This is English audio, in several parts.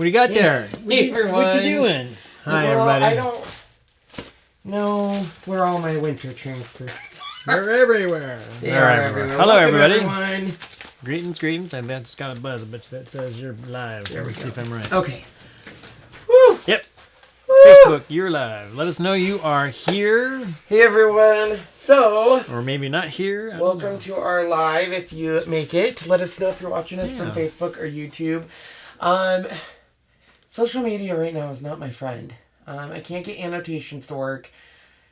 What do you got there? Hey, everyone. What you doing? Hi, well, everybody. I don't know where all my winter transfers. They're everywhere. They're everywhere. Hello, Welcome, everybody. Everyone. Greetings. I just got a buzz, but that says you're live. There we Let's go. see if I'm right. Okay. Woo. Yep. Woo. Facebook, you're live. Let us know you are here. Hey, everyone. So, Or maybe not here. I don't welcome know. to our live. If you make it, let us know if you're watching us from Facebook or YouTube. Social media right now is not my friend. I can't get annotations to work.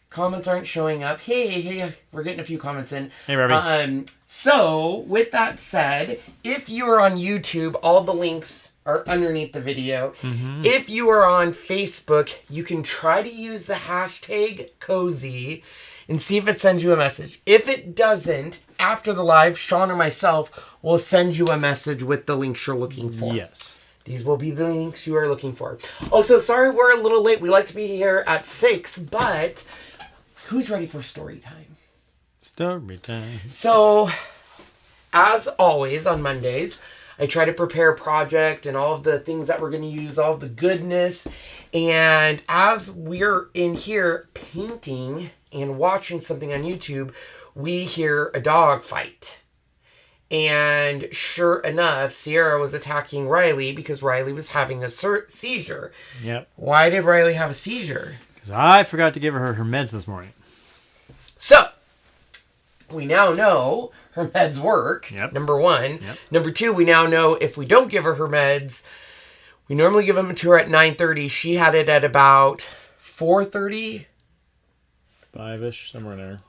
Comments aren't showing up. Hey, we're getting a few comments in. Hey, Robbie. So, with that said, if you are on YouTube, all the links are underneath the video. Mm-hmm. If you are on Facebook, you can try to use the hashtag cozy and see if it sends you a message. If it doesn't, after the live, Sean or myself will send you a message with the links you're looking for. Yes. These will be the links you are looking for. Also, sorry we're a little late. We like to be here at 6, but who's ready for story time? Story time. So, as always on Mondays, I try to prepare a project and all of the things that we're going to use, all of the goodness. And as we're in here painting and watching something on YouTube, we hear a dog fight. And sure enough, Sierra was attacking Riley because Riley was having a seizure. Yep. Why did Riley have a seizure? Because I forgot to give her meds this morning. So, we now know her meds work, number one. Yep. Number two, we now know if we don't give her meds, we normally give them to her at 9:30. She had it at about 4:30. 5-ish, somewhere in there.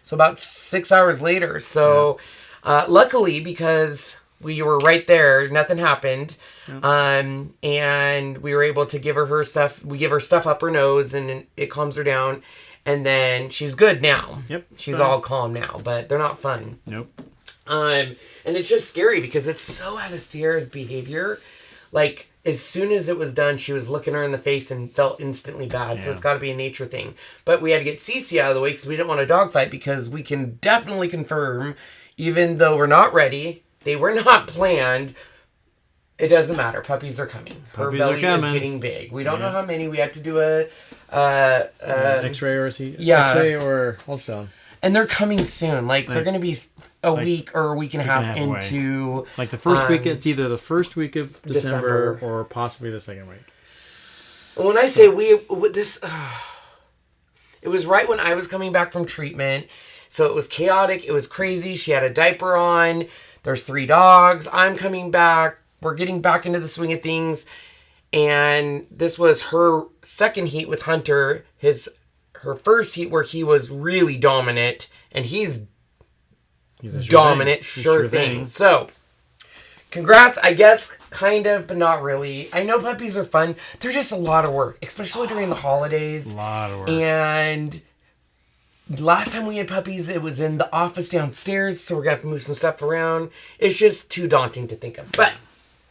So about 6 hours later. So luckily, because we were right there, nothing happened. And we were able to give her stuff. We give her stuff up her nose and it calms her down. And then she's good now. Yep. She's all calm now, but they're not fun. Nope. And it's just scary because it's so out of Sierra's behavior. Like, as soon as it was done, she was looking her in the face and felt instantly bad. So it's got to be a nature thing. But we had to get Cece out of the way because we didn't want a dog fight, because we can definitely confirm, even though we're not ready, they were not planned. It doesn't matter. Puppies are coming. Her belly is getting big. We don't know how many. We have to do a X-ray or X-ray or ultrasound. And they're coming soon. Like they're going to be a week or a week and a half into... Like the first week, it's either the first week of December or possibly the second week. When I say it was right when I was coming back from treatment. So it was chaotic. It was crazy. She had a diaper on. There's 3 dogs. I'm coming back. We're getting back into the swing of things. And this was her second heat with Hunter. Her first heat where he was really dominant. And he's dominant, sure thing. So, congrats, I guess, kind of, but not really. I know puppies are fun. They're just a lot of work, especially during the holidays. A lot of work. And last time we had puppies, it was in the office downstairs, so we're going to have to move some stuff around. It's just too daunting to think of. But,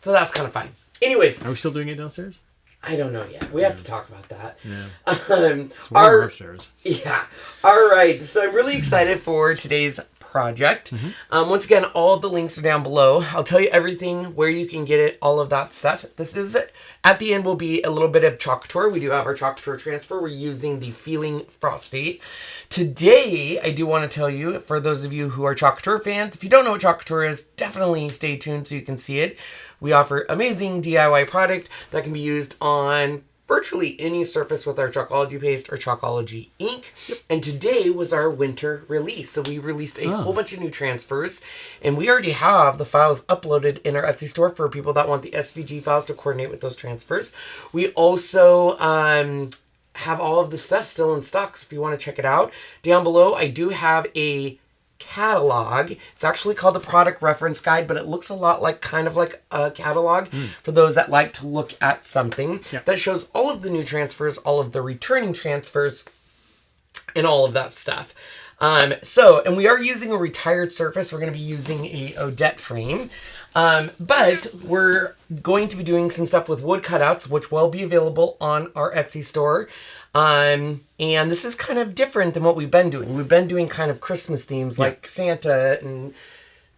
so that's kind of fun. Anyways. Are we still doing it downstairs? I don't know yet. We have to talk about that. Yeah. It's warmer upstairs. Yeah. All right. So I'm really excited for today's project. Once again, all the links are down below. I'll tell you everything, where you can get it, all of that stuff. This is it. At the end will be a little bit of COUTURE. We do have our COUTURE transfer. We're using the Feeling Frosty. Today, I do want to tell you, for those of you who are COUTURE fans, if you don't know what COUTURE is, definitely stay tuned so you can see it. We offer amazing DIY product that can be used on virtually any surface with our Chalkology paste or Chalkology ink. And today was our winter release. So we released a whole bunch of new transfers, and we already have the files uploaded in our Etsy store for people that want the SVG files to coordinate with those transfers. We also have all of the stuff still in stock, so if you want to check it out. Down below, I do have a catalog. It's actually called the product reference guide, but it looks a lot like kind of like a catalog for those that like to look at something that shows all of the new transfers, all of the returning transfers, and all of that stuff. And we are using a retired surface. We're going to be using a Odette frame. But we're going to be doing some stuff with wood cutouts, which will be available on our Etsy store. And this is kind of different than what we've been doing. We've been doing kind of Christmas themes like Santa and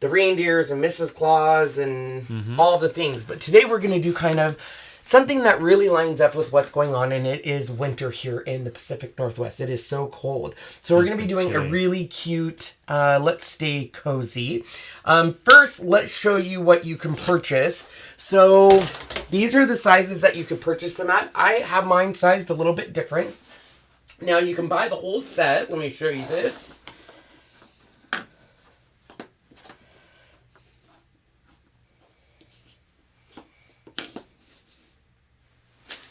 the reindeers and Mrs. Claus and all the things. But today we're going to do kind of something that really lines up with what's going on, and it is winter here in the Pacific Northwest. It is so cold. So we're going to be doing a really cute, let's stay cozy. First, let's show you what you can purchase. So these are the sizes that you can purchase them at. I have mine sized a little bit different. Now you can buy the whole set. Let me show you this.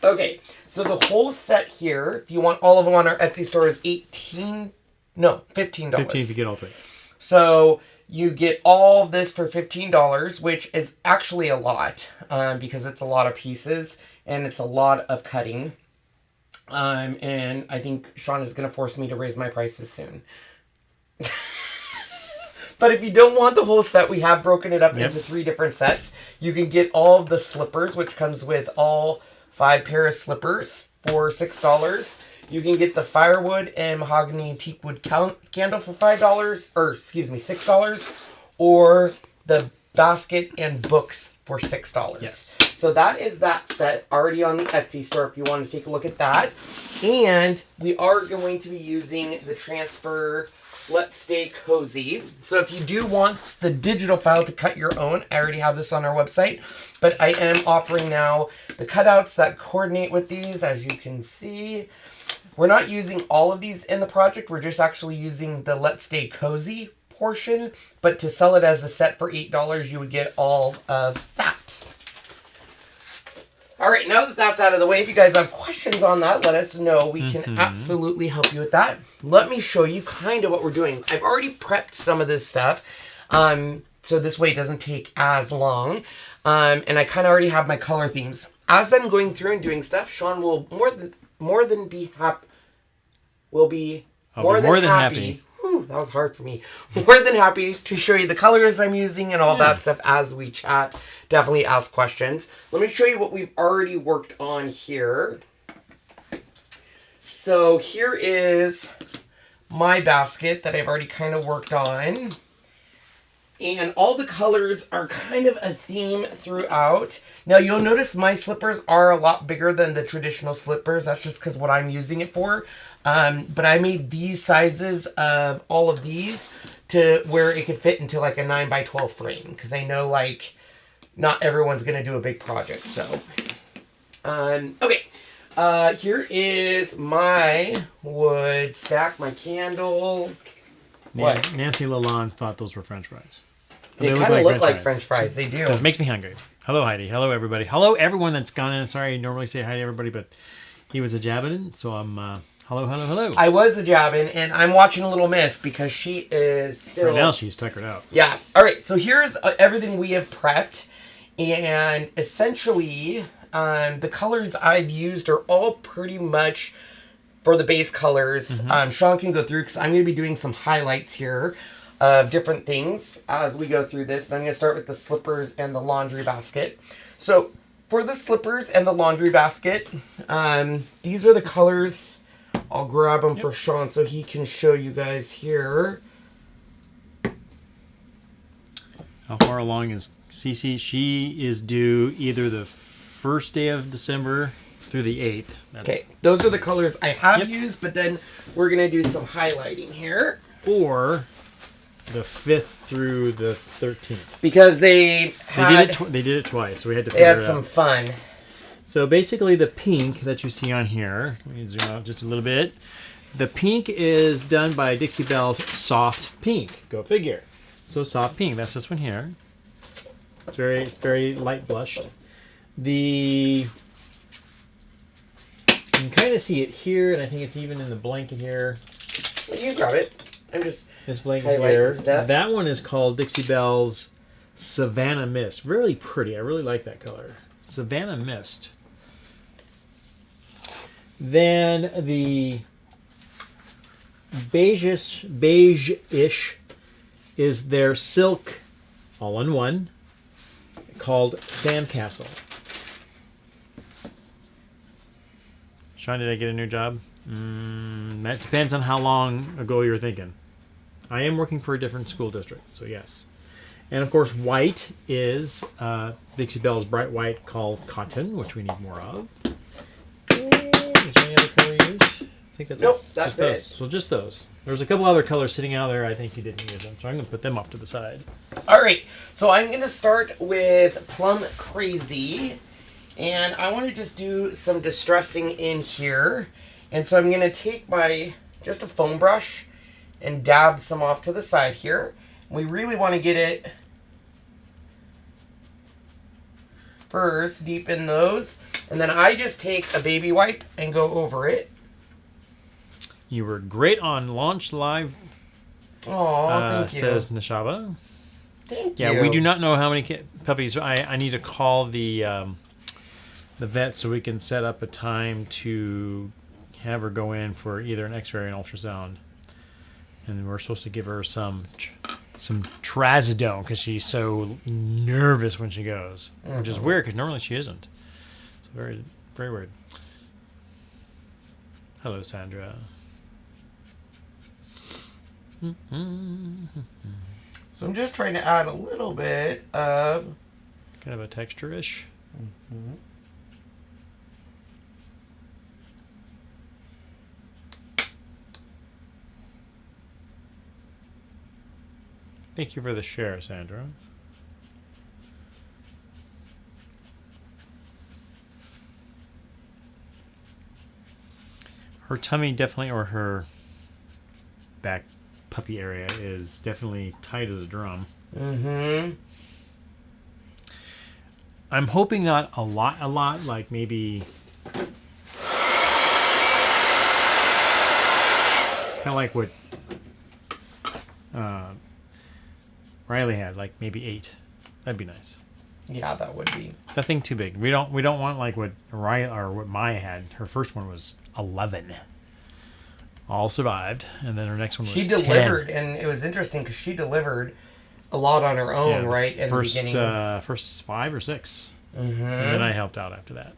Okay, so the whole set here, if you want all of them on our Etsy store, is $15. $15 if you get all three. So you get all of this for $15, which is actually a lot because it's a lot of pieces and it's a lot of cutting. And I think Sean is going to force me to raise my prices soon. But if you don't want the whole set, we have broken it up into 3 different sets. You can get all of the slippers, which comes with all 5 pair of slippers for $6. You can get the firewood and mahogany teakwood candle for $6, or the basket and books for $6. Yes. So that is that set already on the Etsy store if you want to take a look at that. And we are going to be using the transfer Let's Stay Cozy. So if you do want the digital file to cut your own, I already have this on our website, but I am offering now the cutouts that coordinate with these. As you can see, we're not using all of these in the project. We're just actually using the Let's Stay Cozy portion, but to sell it as a set for $8, you would get all of that. All right, now that that's out of the way, if you guys have questions on that, let us know. We can absolutely help you with that. Let me show you kind of what we're doing. I've already prepped some of this stuff, so this way it doesn't take as long. And I kind of already have my color themes. As I'm going through and doing stuff, Sean will more than happy. Whew, that was hard for me. More than happy to show you the colors I'm using and all that stuff as we chat. Definitely ask questions. Let me show you what we've already worked on here. So here is my basket that I've already kind of worked on. And all the colors are kind of a theme throughout. Now you'll notice my slippers are a lot bigger than the traditional slippers. That's just because what I'm using it for. But I made these sizes of all of these to where it could fit into like a 9x12 frame. Because I know like not everyone's going to do a big project. So, okay. Here is my wood stack, my candle. What? Nancy Lalonde thought those were French fries. They kind of look like French fries. They do. So it makes me hungry. Hello, Heidi. Hello, everybody. Hello, everyone that's gone in. Sorry, I normally say hi to everybody, but he was a jabbing, so I'm hello. I was a jabbing, and I'm watching a Little Miss because she is still... Right now, she's tuckered out. Yeah. All right, so here's everything we have prepped, and essentially, the colors I've used are all pretty much for the base colors. Sean can go through because I'm going to be doing some highlights here of different things as we go through this. And I'm going to start with the slippers and the laundry basket. So for the slippers and the laundry basket, these are the colors. I'll grab them for Sean so he can show you guys here. How far along is Cece? She is due either the first day of December through the 8th. Okay, those are the colors I have used, but then we're going to do some highlighting here. Or the 5th through the 13th. Because they did it twice, so we had to figure it out. They had some fun. So basically the pink that you see on here, let me zoom out just a little bit. The pink is done by Dixie Belle's Soft Pink. Go figure. So Soft Pink, that's this one here. It's very light blushed. You can kind of see it here, and I think it's even in the blanket here. Well, you grab it. I'm just this blanket here. Stuff. That one is called Dixie Belle's Savannah Mist. Really pretty. I really like that color. Savannah Mist. Then the beige-ish is their silk all-in-one called Sandcastle. Sean, did I get a new job? That depends on how long ago you're thinking. I am working for a different school district, so yes. And of course, white is Dixie Belle's bright white called cotton, which we need more of. Is there any other color you use? I think that's Nope, it. that's just it. those. So just those. There's a couple other colors sitting out there. I think you didn't use them, so I'm going to put them off to the side. All right, so I'm going to start with Plum Crazy. And I want to just do some distressing in here. And so I'm going to take just a foam brush and dab some off to the side here. We really want to get it first, deepen those. And then I just take a baby wipe and go over it. You were great on Launch Live, Oh, thank you. says Nishaba. Thank you. Yeah, we do not know how many puppies. I need to call the vet so we can set up a time to have her go in for either an X-ray or an ultrasound. And we're supposed to give her some trazodone because she's so nervous when she goes, which is weird because normally she isn't. It's very, very weird. Hello, Sandra. So I'm just trying to add a little bit of Kind of a texture-ish. Thank you for the share, Sandra. Her tummy definitely, or her back puppy area is definitely tight as a drum. I'm hoping not a lot, like maybe kind of like what Riley had, like maybe 8. That'd be nice. Yeah, that would be. Nothing too big. We don't want like what Riley or what Maya had. Her first one was 11. All survived, and then her next one was She 10. delivered, and it was interesting because she delivered a lot on her own, right? In First, the beginning. first 5 or 6, and then I helped out after that.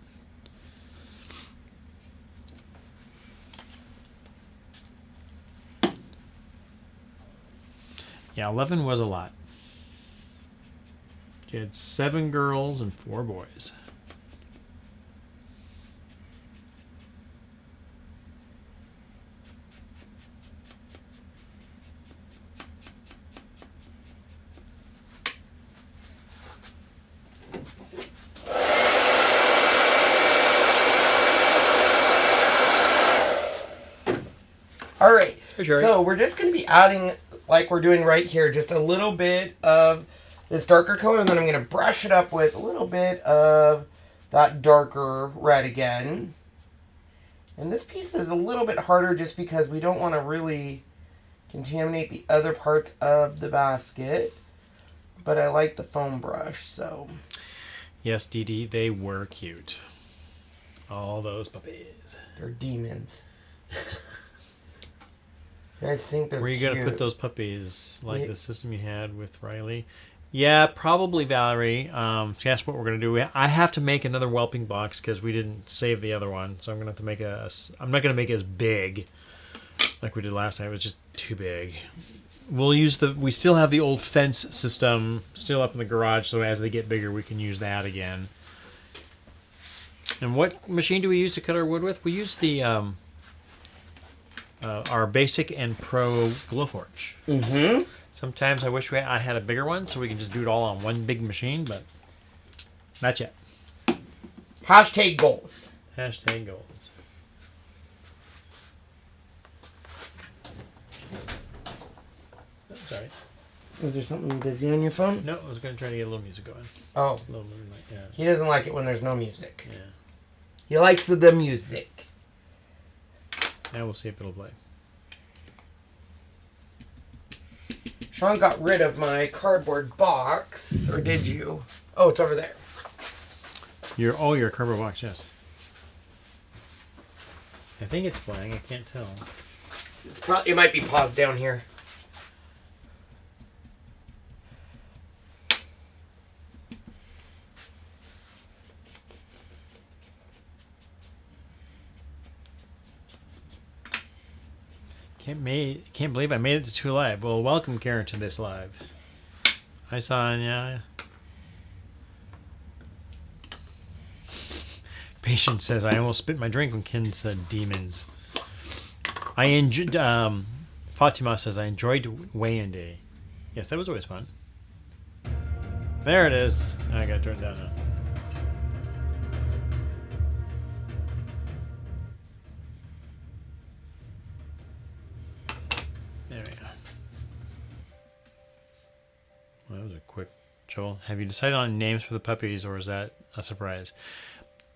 Yeah, 11 was a lot. She had 7 girls and 4 boys. All right, Sure. so we're just going to be adding, like we're doing right here, just a little bit of this darker color, and then I'm going to brush it up with a little bit of that darker red again. And this piece is a little bit harder just because we don't want to really contaminate the other parts of the basket. But I like the foam brush, so. Yes, Dee Dee, they were cute. All those puppies. They're demons. I think they're Were you cute. going to put those puppies like the system you had with Riley? Yeah, probably, Valerie. She asked what we're going to do. I have to make another whelping box because we didn't save the other one. So I'm going to have to make I'm not going to make it as big like we did last time. It was just too big. We still have the old fence system still up in the garage. So as they get bigger, we can use that again. And what machine do we use to cut our wood with? We use the our Basic and Pro Glowforge. Mm-hmm. Sometimes I wish I had a bigger one so we can just do it all on one big machine, but not yet. Hashtag goals. Hashtag goals. Oh, sorry. Is there something busy on your phone? No, I was going to try to get a little music going. Oh. A little movie like that. He doesn't like it when there's no music. Yeah. He likes the music. Now we'll see if it'll play. Sean got rid of my cardboard box, or did you? Oh, it's over there. Your cardboard box, yes. I think it's playing. I can't tell. It might be paused down here. Can't believe I made it to 2 live. Well, welcome, Karen, to this live. Hi, Sonia. Patience says, I almost spit my drink when Ken said demons. I enjoyed, Fatima says, I enjoyed weigh-in day. Yes, that was always fun. There it is. I gotta turn it down now. There we go. Well, that was a quick Joel. Have you decided on names for the puppies, or is that a surprise?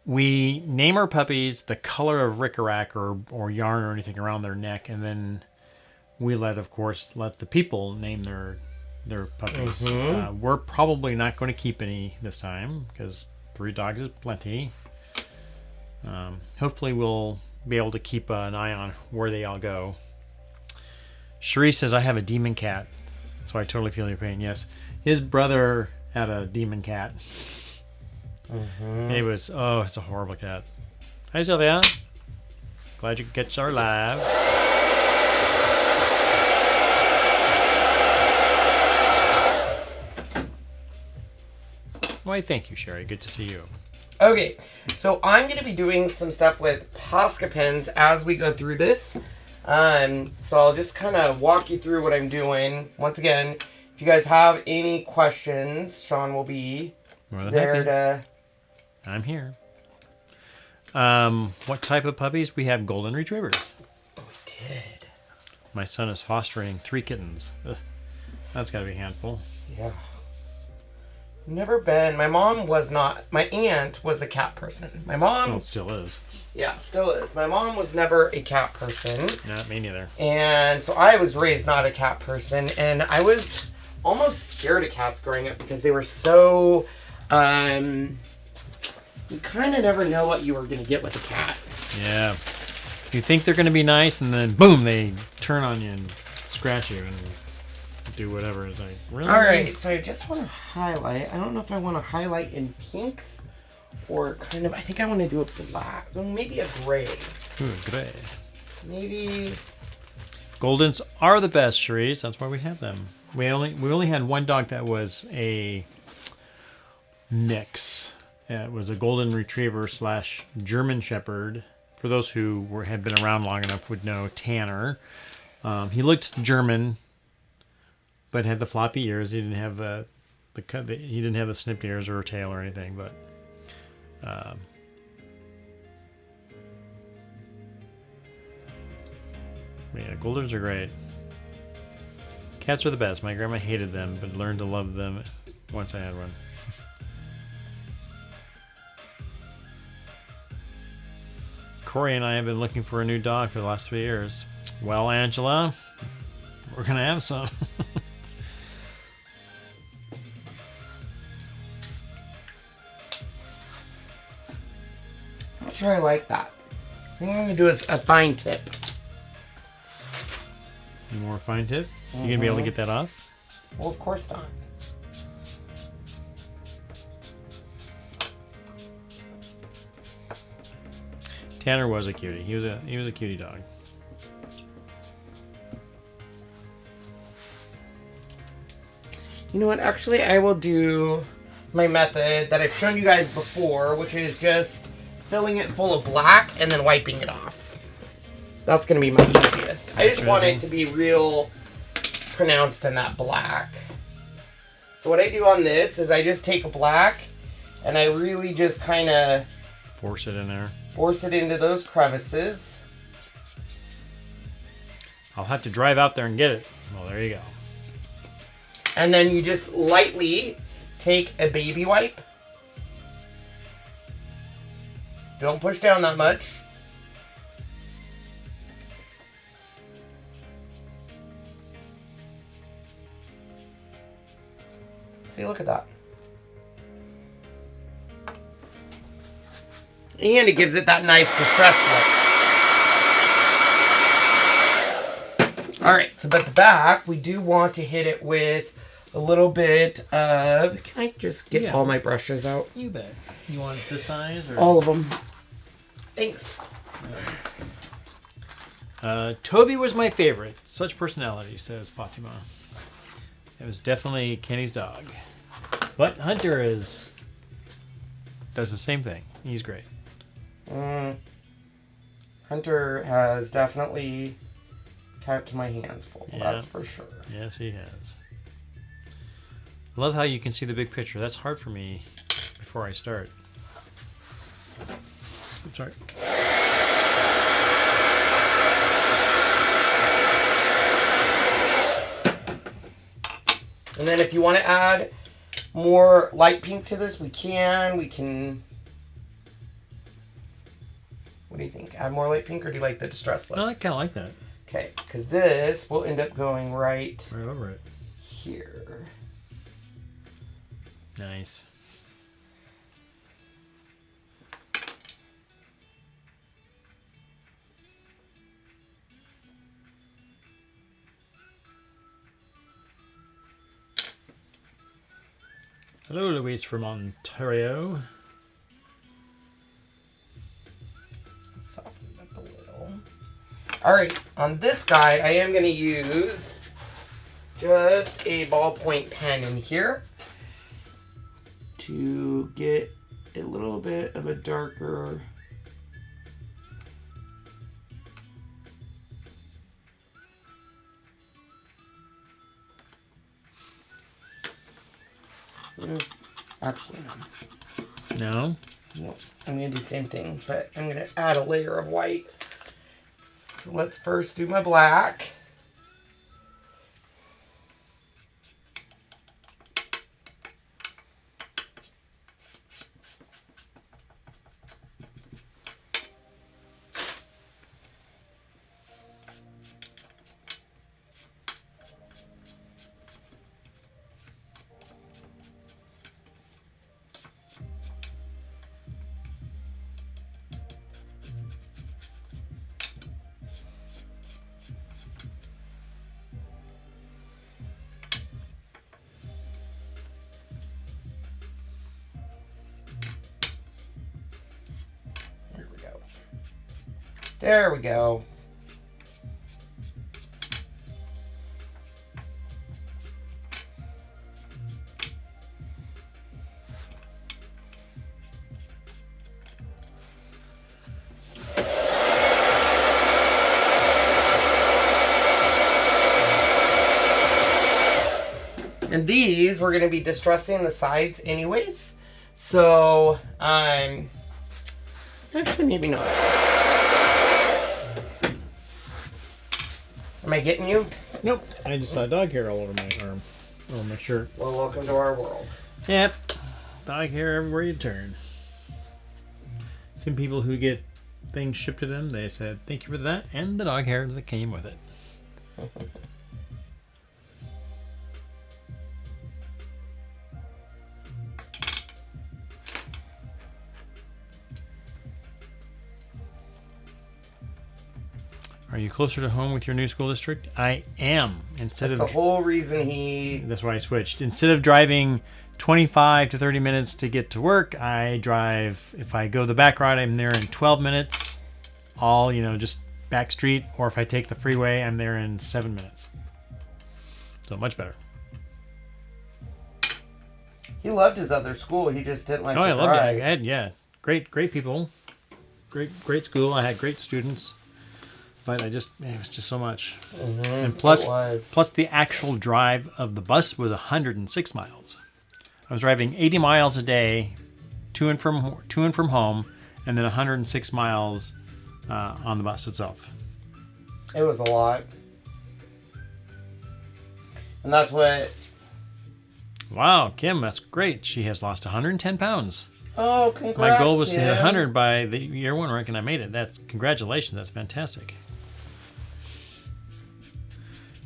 We name our puppies the color of rickrack or yarn or anything around their neck, and then we of course, let the people name their puppies. We're probably not going to keep any this time because 3 dogs is plenty. Hopefully we'll be able to keep an eye on where they all go. Cherie says, I have a demon cat, so I totally feel your pain. Yes, his brother had a demon cat. It was, it's a horrible cat. Hi, Sylvia. Glad you could catch our live. Why, thank you, Sherry. Good to see you. Okay, so I'm going to be doing some stuff with Posca pens as we go through this. So I'll just kind of walk you through what I'm doing. Once again, if you guys have any questions, Sean will be there to... I'm here. What type of puppies? We have golden retrievers. Oh, we did. My son is fostering 3 kittens. Ugh, that's got to be a handful. Yeah. Never been. My mom was not. My aunt was a cat person. My mom... Oh, still is. Yeah, still is. My mom was never a cat person. Not me neither. And so I was raised not a cat person. And I was almost scared of cats growing up because they were so... you kind of never know what you were going to get with a cat. Yeah. You think they're going to be nice, and then, boom, they turn on you and scratch you and do whatever. It's like, really? All right, so I just want to highlight. I don't know if I want to highlight in pinks or kind of, I think I want to do a black. Well, maybe a gray. Ooh, gray. Maybe... Goldens are the best, Cherise. That's why we have them. We only had one dog that was a mix. It was a golden retriever / German shepherd. For those who had been around long enough would know Tanner. He looked German, but had the floppy ears. He didn't have he didn't have the snipped ears or a tail or anything. But yeah, Goldens are great. Cats are the best. My grandma hated them, but learned to love them once I had one. Corey and I have been looking for a new dog for the last 3 years. Well, Angela, we're going to have some. I'm not sure I like that. I think I'm going to do a fine tip. Any more fine tip? You going to be able to get that off? Well, of course not. Tanner was a cutie. He was a cutie dog. You know what? Actually, I will do my method that I've shown you guys before, which is just filling it full of black and then wiping it off. That's going to be my easiest. I just want it to be real pronounced in that black. So what I do on this is I just take a black and I really just kind of force it in there. Force it into those crevices. I'll have to drive out there and get it. Well, there you go. And then you just lightly take a baby wipe. Don't push down that much. See, look at that. And it gives it that nice distress look. Alright, so but the back, we do want to hit it with a little bit of... Can I just get all my brushes out? You bet. You want this size? Or? All of them. Thanks. Toby was my favorite. Such personality, says Fatima. It was definitely Kenny's dog. But Hunter does the same thing. He's great. Hunter has definitely kept my hands full. Yeah. That's for sure. Yes, he has. Love how you can see the big picture. That's hard for me before I start. I'm sorry. And then if you want to add more light pink to this, we can. We can... What do you think? Add more light pink, or do you like the distress look? No, I kind of like that. Okay, because this will end up going right over it. Here. Nice. Hello, Louise from Ontario. Soften it up a little. All right, on this guy, I am going to use just a ballpoint pen in here to get a little bit of a darker actually No? no. I'm going to do the same thing, but I'm going to add a layer of white. So let's first do my black. There we go. And these, we're going to be distressing the sides anyways. So, actually maybe not. Am I getting you? Nope. I just saw dog hair all over my arm. Oh, my shirt. Well, welcome to our world. Yep. Dog hair everywhere you turn. Some people who get things shipped to them, they said, thank you for that, and the dog hair that came with it. Are you closer to home with your new school district? I am. That's the whole reason he... That's why I switched. Instead of driving 25 to 30 minutes to get to work, I drive, if I go the back route, I'm there in 12 minutes. All, just back street. Or if I take the freeway, I'm there in 7 minutes. So much better. He loved his other school. He just didn't like I the loved drive. it. I had, yeah. Great people. Great school. I had great students. But it was just so much. Mm-hmm. And plus the actual drive of the bus was 106 miles. I was driving 80 miles a day to and from home, and then 106 miles on the bus itself. It was a lot. And that's what... Wow, Kim, that's great. She has lost 110 pounds. Oh, congrats, My goal was Kim. to hit 100 by the year one rank, and I made it. Congratulations. That's fantastic.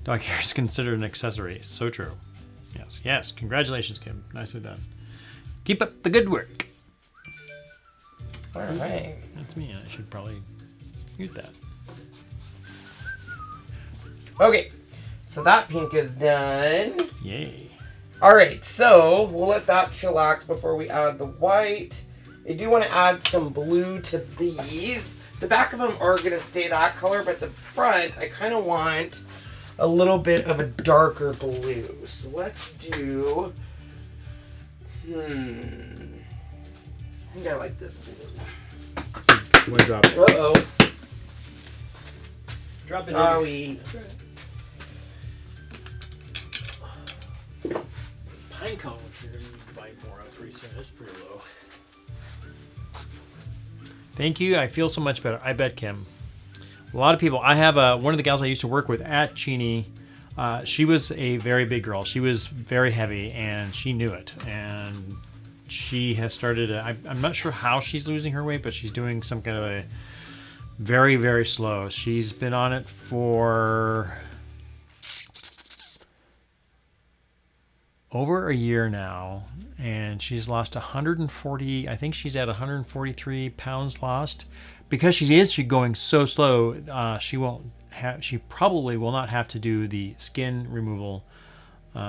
Dog hair is considered an accessory. So true. Yes. Congratulations, Kim. Nicely done. Keep up the good work. All right. That's me. I should probably mute that. Okay. So that pink is done. Yay. All right. So we'll let that chillax before we add the white. I do want to add some blue to these. The back of them are going to stay that color, but the front, I kind of want a little bit of a darker blue. So let's do, I think I like this blue. You want to drop it? Uh-oh. Drop it. Sorry. That's right. Pine cone, you're going to bite more of pretty soon. It's pretty low. Thank you. I feel so much better. I bet, Kim. A lot of people. I have one of the gals I used to work with at Cheney. She was a very big girl. She was very heavy, and she knew it. And she has started. I'm not sure how she's losing her weight, but she's doing some kind of a very, very slow. She's been on it for over a year now, and she's lost 140. I think she's at 143 pounds lost. Because she's going so slow, she probably will not have to do the skin removal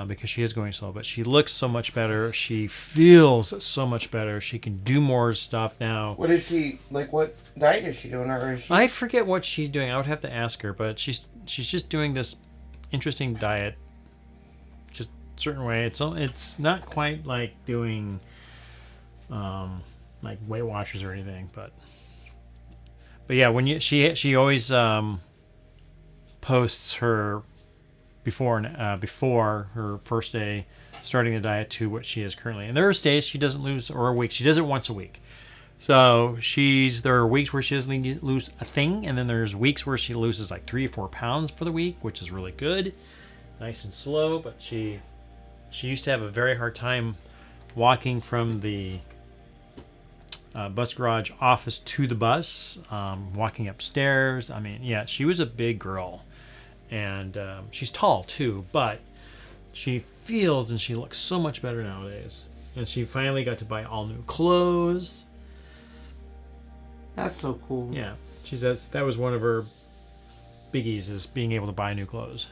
because she is going slow. But she looks so much better. She feels so much better. She can do more stuff now. What is she, like, what diet is she doing? Or is she... I forget what she's doing. I would have to ask her, but she's just doing this interesting diet, just a certain way. It's not quite like doing like Weight Watchers or anything, but yeah, when she always posts her before her first day starting the diet to what she is currently. And there are days she doesn't lose, or a week she does it once a week. So there are weeks where she doesn't lose a thing, and then there's weeks where she loses like 3 or 4 pounds for the week, which is really good, nice and slow. But she used to have a very hard time walking from the bus garage office to the bus, walking upstairs. I mean, yeah, she was a big girl, and she's tall too, but she feels and she looks so much better nowadays. And she finally got to buy all new clothes. That's so cool. Yeah, that was one of her biggies, is being able to buy new clothes.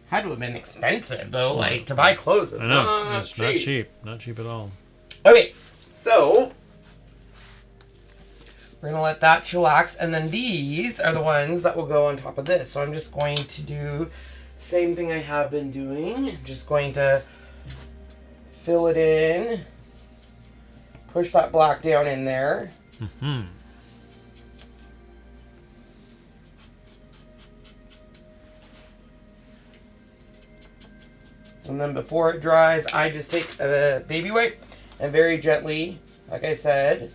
Had to have been expensive though, like to buy clothes. It's I know, not it's cheap. not cheap at all. Okay, so we're gonna let that chillax, and then these are the ones that will go on top of this. So I'm just going to do the same thing I have been doing. I'm just going to fill it in, push that black down in there. Mm-hmm. And then before it dries, I just take a baby wipe and very gently, like I said,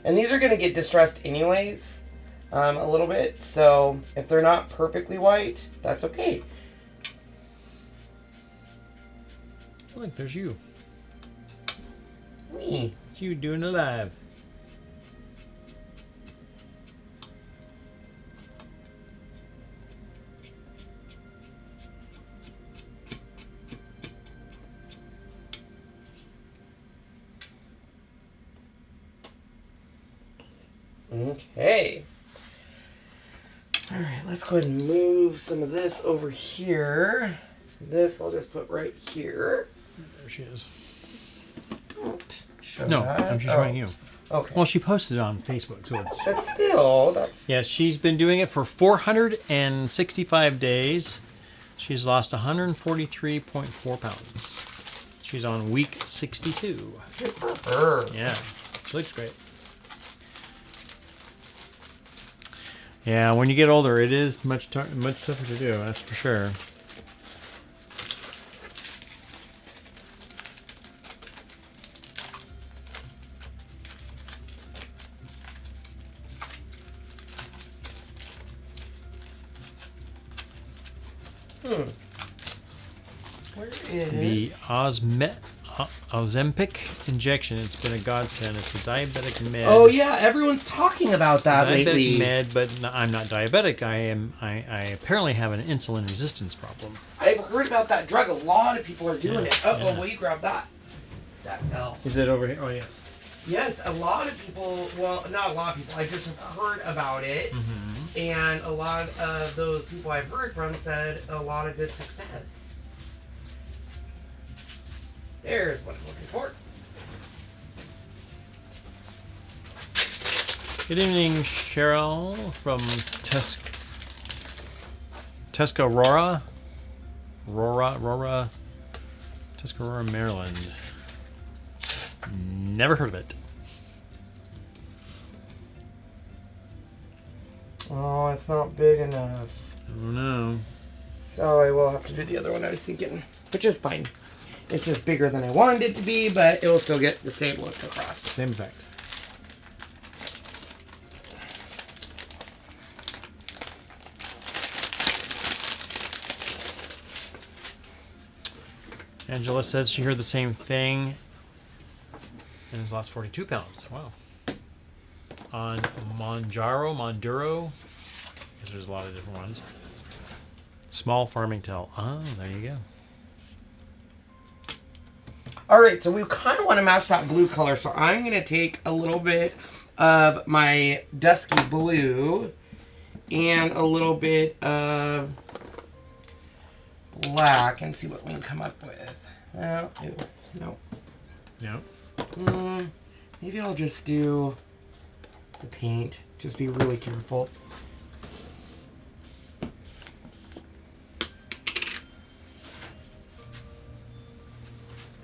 and these are going to get distressed anyways, a little bit. So if they're not perfectly white, that's okay. Look, there's you. Me. It's you doing it live. Okay. All right, let's go ahead and move some of this over here. This I'll just put right here. There she is. Don't show No, that. I'm just showing you. Okay. Well, she posted it on Facebook, so it's... But still, that's... Yeah, she's been doing it for 465 days. She's lost 143.4 pounds. She's on week 62. Good for her. Yeah, she looks great. Yeah, when you get older, it is much tougher to do, that's for sure. Where The is... Ozempic injection, it's been a godsend. It's a diabetic med. Oh yeah, everyone's talking about that lately. Diabetic med, but I'm not diabetic. I apparently have an insulin resistance problem. I've heard about that drug. A lot of people are doing Yeah, it. Uh-oh, yeah. will you grab that? That fell. Is it over here? Oh, yes. Yes, a lot of people, well, not a lot of people, I just have heard about it. Mm-hmm. And a lot of those people I've heard from said a lot of good success. There's what I'm looking for. Good evening, Cheryl from Tuscarora, Tuscarora, Maryland. Never heard of it. Oh, it's not big enough. Oh no. So I will have to do the other one I was thinking, which is fine. It's just bigger than I wanted it to be, but it will still get the same look across. Same effect. Angela said she heard the same thing and has lost 42 pounds. Wow. On Monduro. Because there's a lot of different ones. Small farming tell. Oh, there you go. All right, so we kind of want to match that blue color, so I'm going to take a little bit of my dusky blue and a little bit of black and see what we can come up with. Well, no. Yep. Maybe I'll just do the paint. Just be really careful.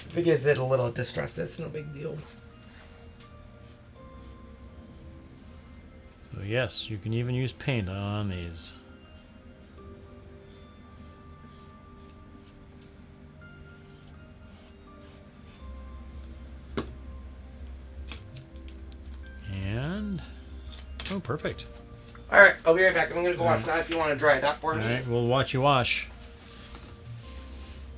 If it gives it a little distressed, it's no big deal. So yes, you can even use paint on these. And oh, perfect. All right, I'll be right back. I'm gonna go wash that if you want to dry that for me. All right, we'll watch you wash.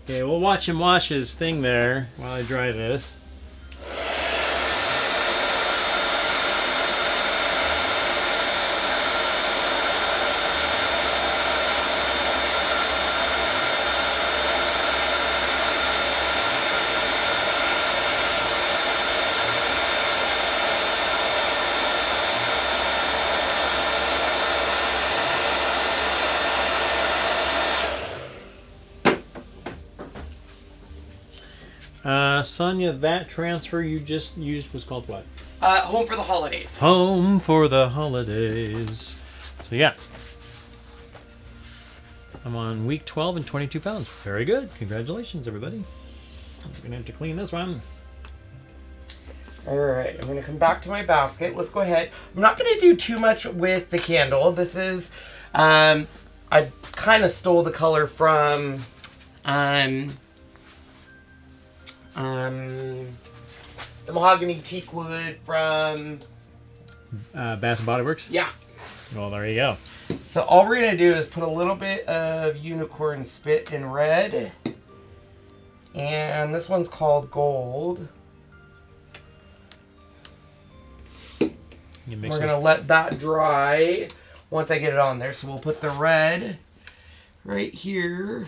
Okay, we'll watch him wash his thing there while I dry this. Sonia, that transfer you just used was called what? Home for the Holidays. Home for the Holidays. So yeah. I'm on week 12 and 22 pounds. Very good. Congratulations, everybody. I'm going to have to clean this one. All right, I'm going to come back to my basket. Let's go ahead. I'm not going to do too much with the candle. This is, I kind of stole the color from, the mahogany teak wood from Bath and Body Works? Yeah. Well, there you go. So all we're gonna do is put a little bit of unicorn spit in red, and this one's called gold. We're gonna let that dry once I get it on there. So we'll put the red right here.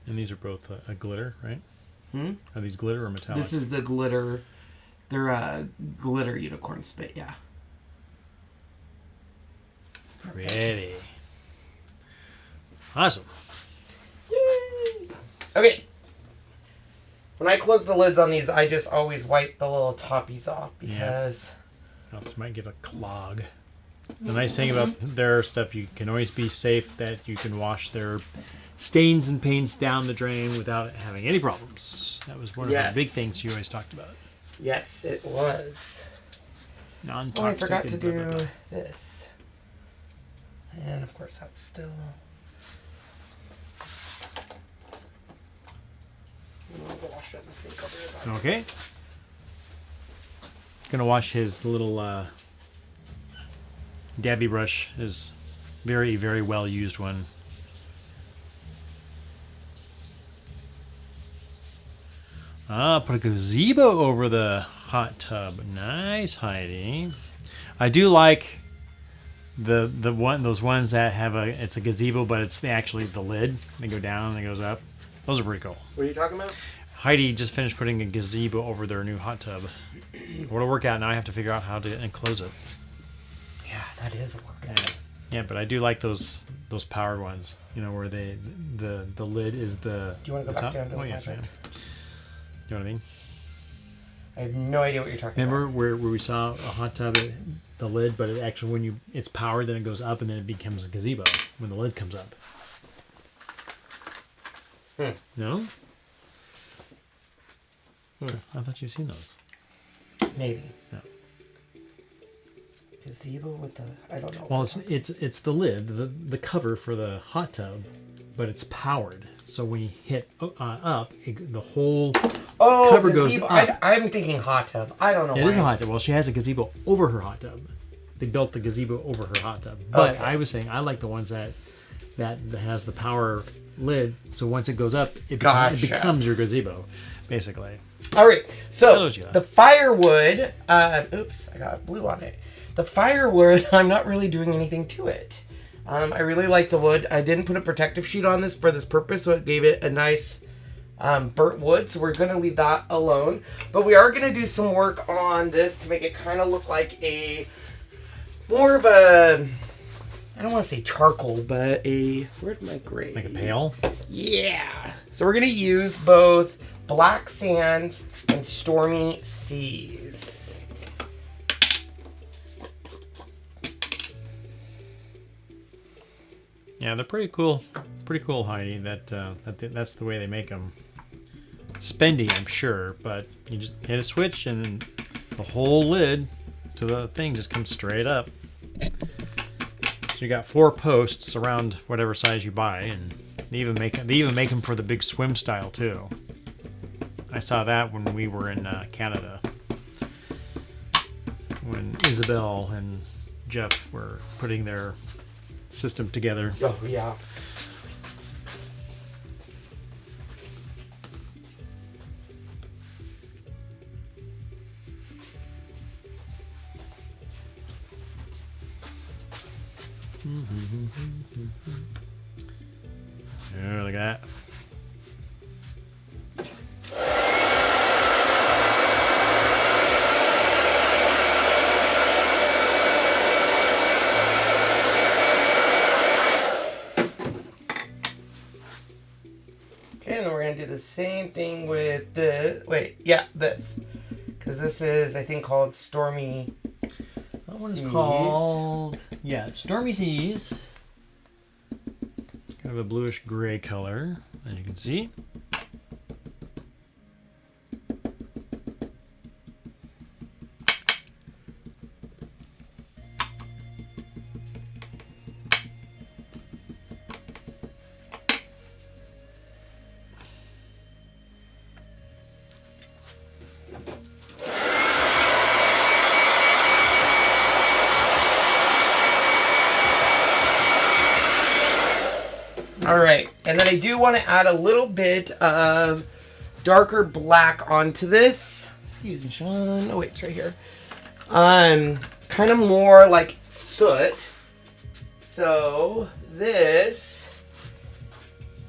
And these are both a glitter, right? Hmm? Are these glitter or metallics? This is the glitter. They're glitter unicorn spit, yeah. Pretty. Awesome. Yay! Okay. When I close the lids on these, I just always wipe the little toppies off because... Yeah. Else might get a clog. The nice thing about their stuff, you can always be safe that you can wash their stains and paints down the drain without having any problems. That was one of the big things you always talked about. Yes, it was. Non-toxic. Oh, I forgot to do this. And of course that's still... I'm gonna wash it in the sink over here. Okay. Gonna wash his little dabby brush, his very, very well used one. Ah, put a gazebo over the hot tub. Nice, Heidi. I do like those ones that have it's a gazebo, but it's actually the lid. They go down and it goes up. Those are pretty cool. What are you talking about? Heidi just finished putting a gazebo over their new hot tub. What a workout! Now I have to figure out how to enclose it. Yeah, that is a workout. Yeah, but I do like those powered ones. You know, where the lid is the. Do you want to go back down to the yes, I am. You know what I mean? I have no idea what you're talking about. Remember where we saw a hot tub, the lid, but it actually when it's powered, then it goes up, and then it becomes a gazebo when the lid comes up. No? I thought you'd seen those. Maybe. Yeah. Gazebo with the... I don't know. Well, it's the lid, the cover for the hot tub, but it's powered. So when you hit up, the whole cover gazebo. goes up. I'm thinking hot tub. I don't know why. It is a hot tub. Well, she has a gazebo over her hot tub. They built the gazebo over her hot tub. But Okay. I was saying I like the ones that has the power lid. So once it goes up, it becomes your gazebo, basically. All right. So you. the firewood. Oops, I got blue on it. The firewood. I'm not really doing anything to it. I really like the wood. I didn't put a protective sheet on this for this purpose, so it gave it a nice burnt wood. So we're going to leave that alone. But we are going to do some work on this to make it kind of look like more of a, I don't want to say charcoal, but where'd my gray? Like a pail? Yeah. So we're going to use both black sands and stormy seas. Yeah, they're pretty cool. Pretty cool, Heidi. That's the way they make them. Spendy, I'm sure, but you just hit a switch and then the whole lid to the thing just comes straight up. So you got 4 posts around whatever size you buy, and they even make them for the big swim style too. I saw that when we were in Canada, when Isabel and Jeff were putting their system together. Oh, yeah. Oh, look at that. Okay, and then we're going to do the same thing with this. This. Because this is, I think, called Stormy That one is Seas. called, it's Stormy Seas. Kind of a bluish gray color, as you can see. All right, and then I do want to add a little bit of darker black onto this. Excuse me, Sean. Oh wait, it's right here. Kind of more like soot. So this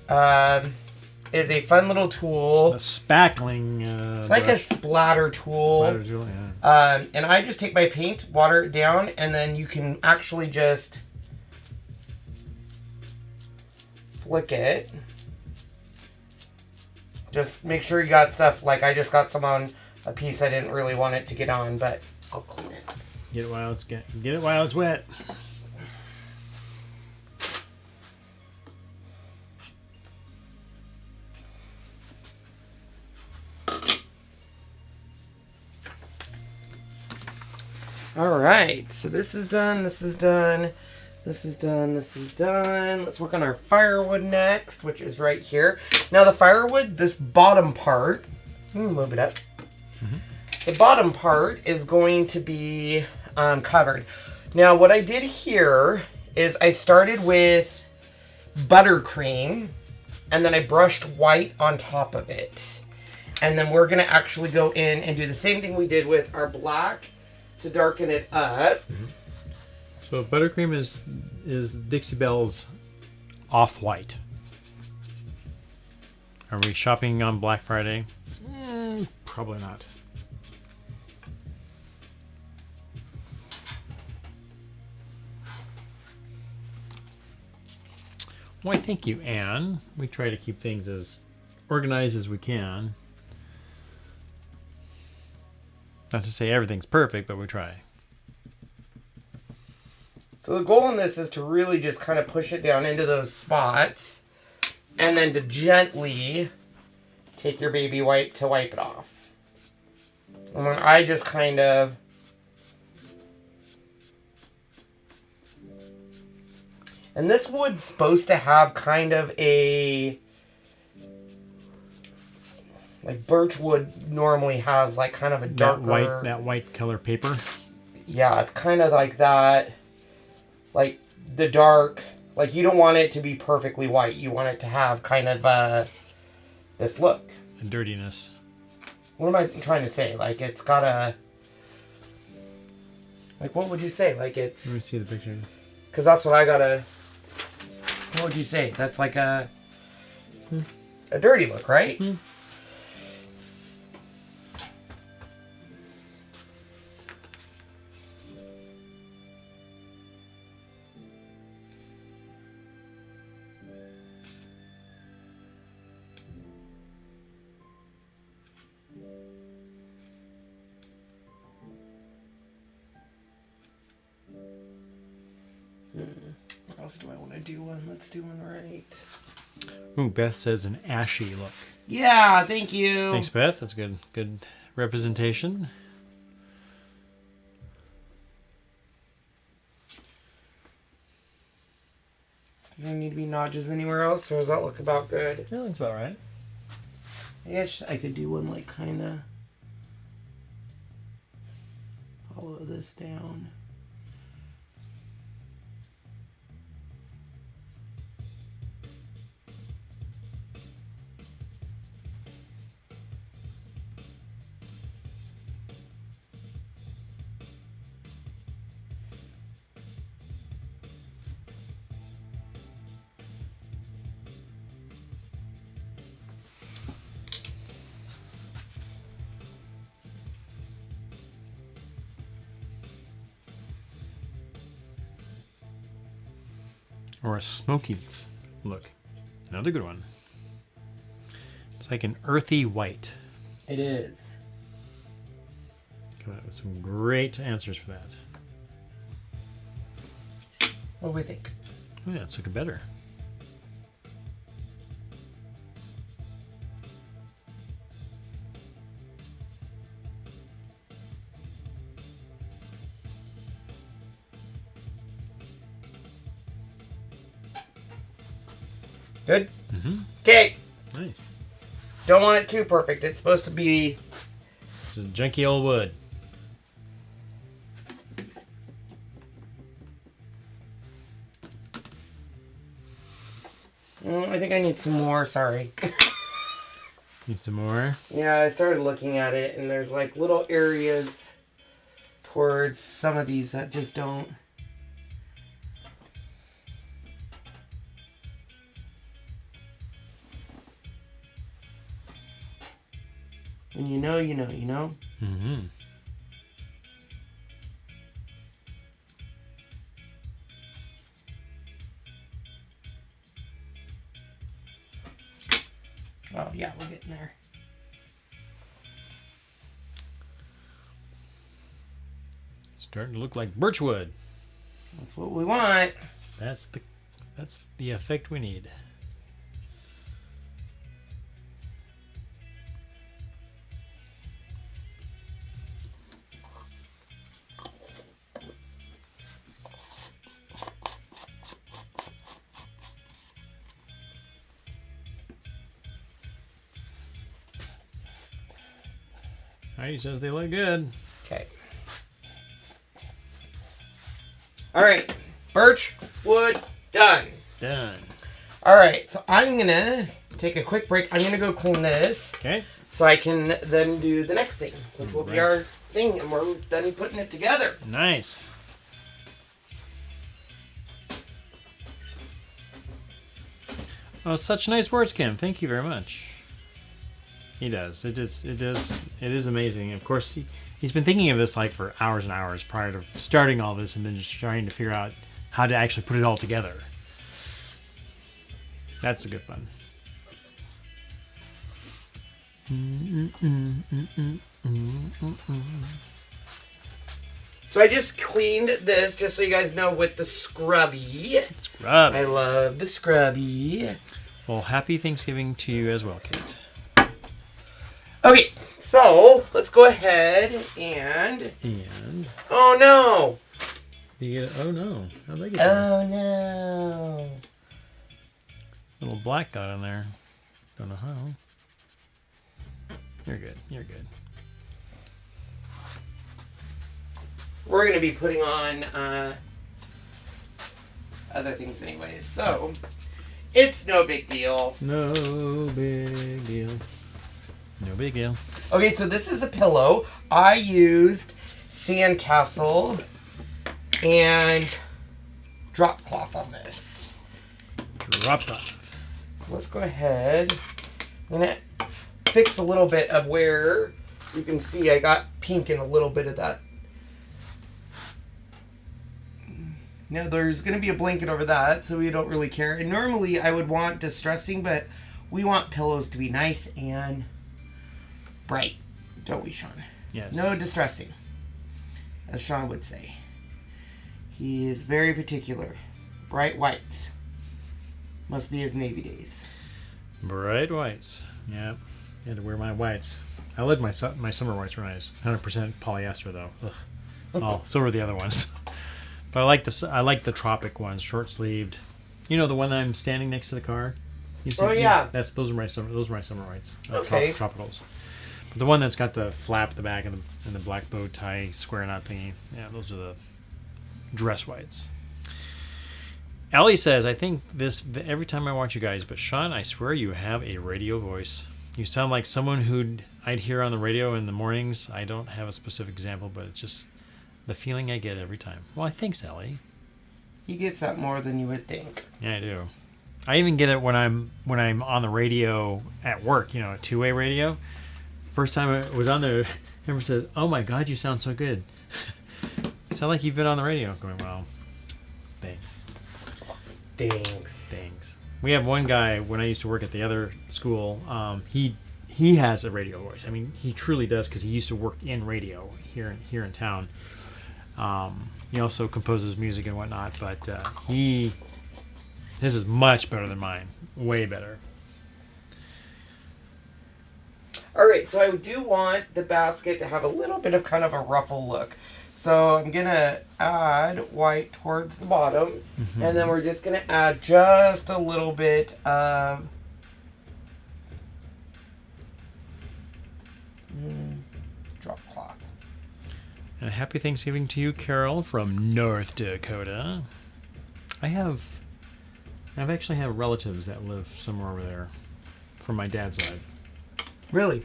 is a fun little tool. A spackling. It's like a splatter tool. Splatter tool, yeah. And I just take my paint, water it down, and then you can actually just flick it. Just make sure you got stuff, like I just got some on a piece I didn't really want it to get on, but I'll clean it. Get it while it's wet. All right, so this is done, this is done, this is done, this is done. Let's work on our firewood next, which is right here. Now the firewood, this bottom part, let me move it up. The bottom part is going to be covered. Now what I did here is I started with buttercream and then I brushed white on top of it. And then we're gonna actually go in and do the same thing we did with our black to darken it up. So buttercream is Dixie Belle's off-white. Are we shopping on Black Friday? Probably not. Why, thank you, Anne. We try to keep things as organized as we can. Not to say everything's perfect, but we try. So the goal in this is to really just kind of push it down into those spots and then to gently take your baby wipe to wipe it off. And then I just kind of and this wood's supposed to have kind of a like birch wood normally has like kind of a darker that white color paper. Yeah, it's kind of like that. Like the dark, like you don't want it to be perfectly white. You want it to have kind of this look. A dirtiness. What am I trying to say? Like it's got a, like what would you say? Like it's. Let me see the picture. Because that's what I gotta. What would you say? That's like a dirty look, right? What else do I want to do one? Let's do one right. Ooh, Beth says an ashy look. Yeah, thank you. Thanks, Beth. That's good. Good representation. Does there need to be notches anywhere else, or does that look about good? That looks about right. I guess I could do one like kind of follow this down. Or a smoky look. Another good one. It's like an earthy white. It is. Come up with some great answers for that. What do we think? Oh yeah, it's looking better. Good? Mm-hmm. Okay. Nice. Don't want it too perfect. It's supposed to be... Just junky old wood. I think I need some more. Sorry. Need some more? Yeah, I started looking at it, and there's like little areas towards some of these that just don't... When you know, you know, you know? Mm-hmm. Oh, yeah, we're getting there. Starting to look like birchwood. That's what we want. That's the effect we need. Heidi says they look good. Okay. All right. Birch wood done. Done. All right. So I'm going to take a quick break. I'm going to go clean this. Okay. So I can then do the next thing, which will be Right. our thing. And we're done putting it together. Nice. Oh, such nice words, Kim. Thank you very much. He does. It is amazing. Of course, he's been thinking of this like for hours and hours prior to starting all this, and then just trying to figure out how to actually put it all together. That's a good one. So I just cleaned this, just so you guys know, with the scrubby. Scrub. I love the scrubby. Well, happy Thanksgiving to you as well, Kate. Okay, so let's go ahead and... Oh, no. You get it? Oh, no. How'd they get there? Oh, no. Little black got in there. Don't know how. You're good. You're good. We're going to be putting on other things anyways, so it's no big deal. No big deal. No big deal. Okay, so this is a pillow. I used sandcastle and drop cloth on this. Drop cloth. So let's go ahead. I'm going to fix a little bit of where you can see I got pink in a little bit of that. Now there's going to be a blanket over that, so we don't really care. And normally I would want distressing, but we want pillows to be nice and bright. Don't we, Sean? Yes. No distressing, as Sean would say. He is very particular. Bright whites. Must be his Navy days. Bright whites. Yeah. I had to wear my whites. I like my summer whites were nice. 100% polyester though. Ugh. Oh, so are the other ones. But I like the tropic ones, short sleeved. You know the one that I'm standing next to the car. You see, Oh yeah. Those are my summer whites. Okay. Tropicals. But the one that's got the flap at the back and the black bow tie square knot thingy. Yeah, those are the dress whites. Ellie says, I think this every time I watch you guys, but Sean, I swear you have a radio voice. You sound like someone I'd hear on the radio in the mornings. I don't have a specific example, but it's just the feeling I get every time. Well, thanks, Ellie. He gets that more than you would think. Yeah, I do. I even get it when I'm on the radio at work. You know, a two-way radio. First time I was on there, everyone says, "Oh my God, you sound so good." You sound like you've been on the radio. Going, well, thanks. Thanks. We have one guy when I used to work at the other school. He has a radio voice. I mean, he truly does because he used to work in radio here in town. He also composes music and whatnot, but his is much better than mine. Way better. All right, so I do want the basket to have a little bit of kind of a ruffle look. So I'm going to add white towards the bottom, and then we're just going to add just a little bit of drop cloth. And a happy Thanksgiving to you, Carol, from North Dakota. I actually have relatives that live somewhere over there from my dad's side. Really?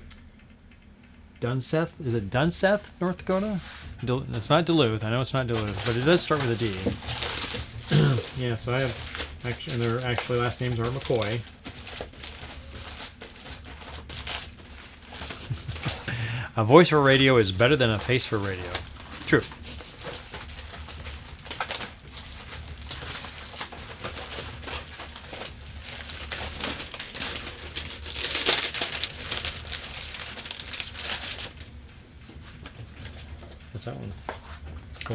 Dunseth? Is it Dunseth, North Dakota? It's not Duluth. I know it's not Duluth, but it does start with a D. Yeah, so I have actually, and their actually last names are McCoy. A voice for radio is better than a face for radio. True. What's that one?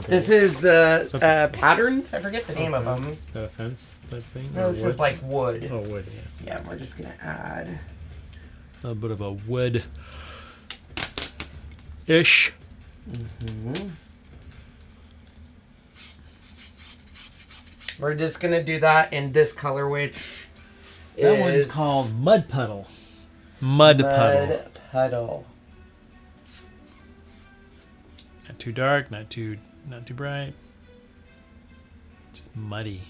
This is the patterns. I forget the name of them. Is that a fence type thing? No, this is like wood. Oh, wood, yes. Yeah, we're just going to add A bit of a wood-ish. We're just going to do that in this color, which That one's called Mud Puddle. Mud Puddle. Not too dark, not too bright. Just muddy.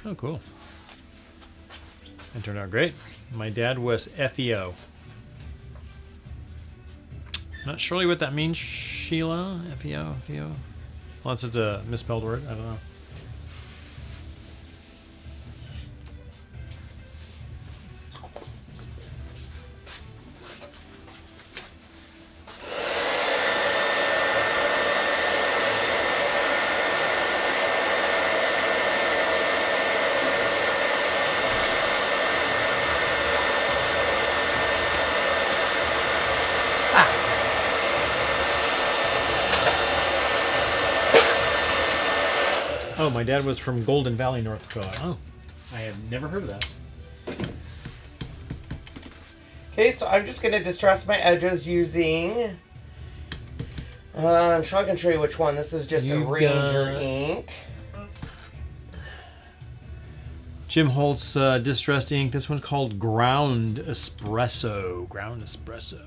Oh, cool. That turned out great. My dad was FEO. Not surely what that means, Sheila. FEO. Unless it's a misspelled word. I don't know. Oh, my dad was from Golden Valley, North Dakota. Oh, I have never heard of that. Okay, so I'm just going to distress my edges using... I'm sure I can show you which one. This is just a Ranger ink. Jim Holt's distressed ink. This one's called Ground Espresso. Ground Espresso.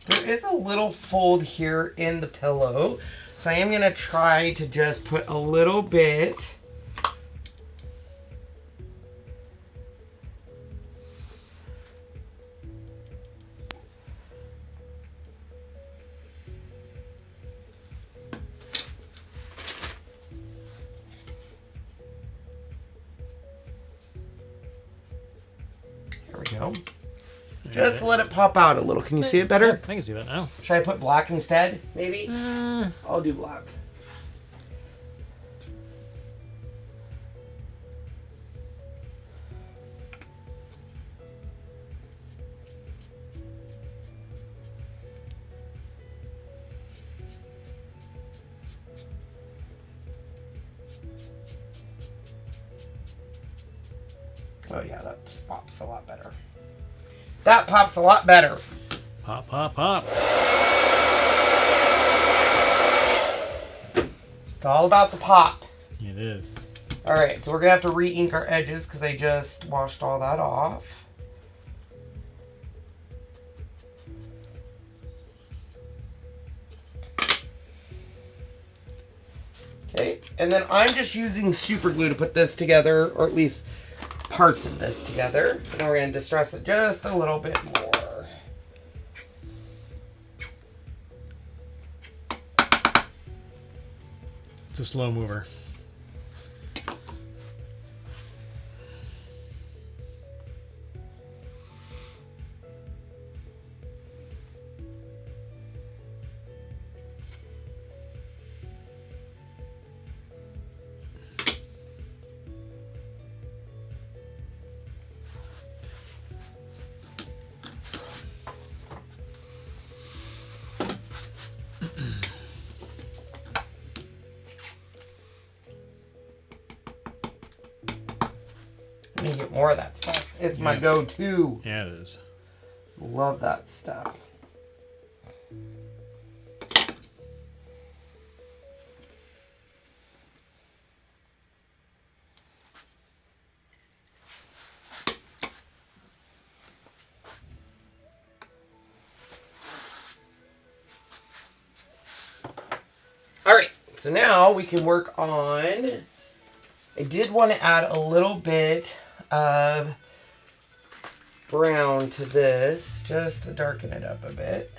There is a little fold here in the pillow, so I am going to try to just put a little bit. There we go. Just to let it pop out a little. Can you see it better? Yeah, I can see that now. Should I put black instead, maybe? I'll do black. Oh yeah, that pops a lot better. That pops a lot better. Pop, pop, pop. It's all about the pop. It is. All right, so we're gonna have to re-ink our edges because I just washed all that off. Okay, and then I'm just using super glue to put this together, or at least parts of this together. And we're gonna distress it just a little bit more. It's a slow mover. Let me get more of that stuff. It's my Yes. go-to. Yeah, it is. Love that stuff. All right, so now we can work on, I did want to add a little bit of brown to this, just to darken it up a bit.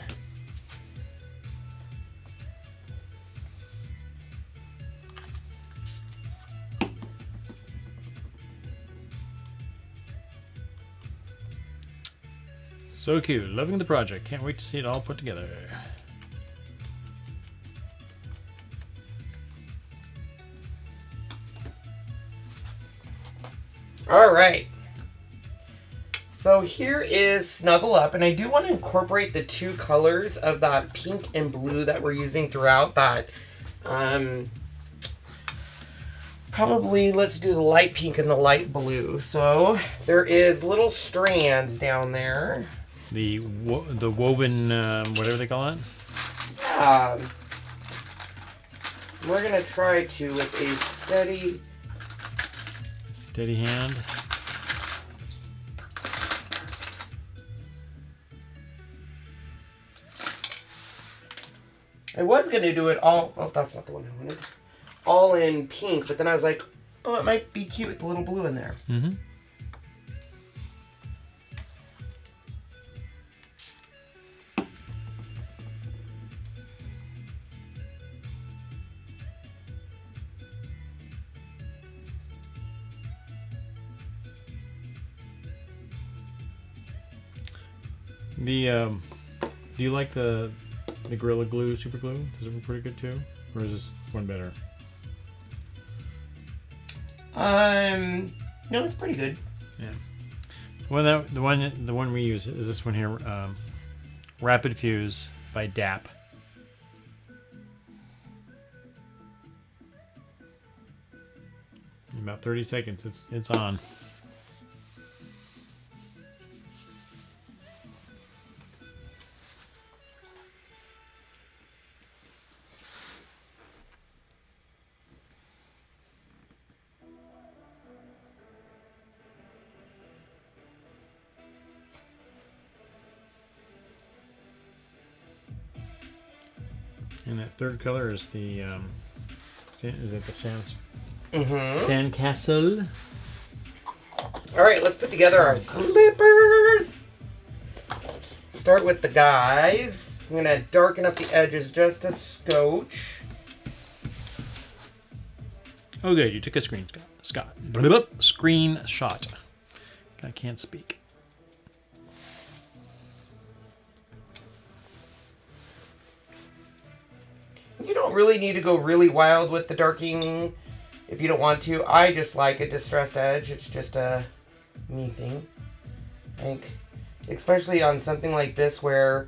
So cute. Loving the project. Can't wait to see it all put together. All right. So here is Snuggle Up, and I do want to incorporate the two colors of that pink and blue that we're using throughout that. Probably let's do the light pink and the light blue. So there is little strands down there. The woven, whatever they call it. We're gonna try to with a Steady hand. I was gonna do it all. Oh, that's not the one I wanted. All in pink, but then I was like, oh, it might be cute with the little blue in there. Mm-hmm. Do you like the Gorilla Glue super glue? Is it pretty good too, or is this one better? No, it's pretty good. Yeah. Well, the one we use is this one here, Rapid Fuse by DAP. In about 30 seconds, it's on. And that third color is the is it the Sandcastle? All right, let's put together our slippers. Start with the guys. I'm gonna darken up the edges just a scotch. Oh, good. You took a screenshot. I can't speak. You don't really need to go really wild with the darking if you don't want to. I just like a distressed edge. It's just a me thing. I think, especially on something like this where,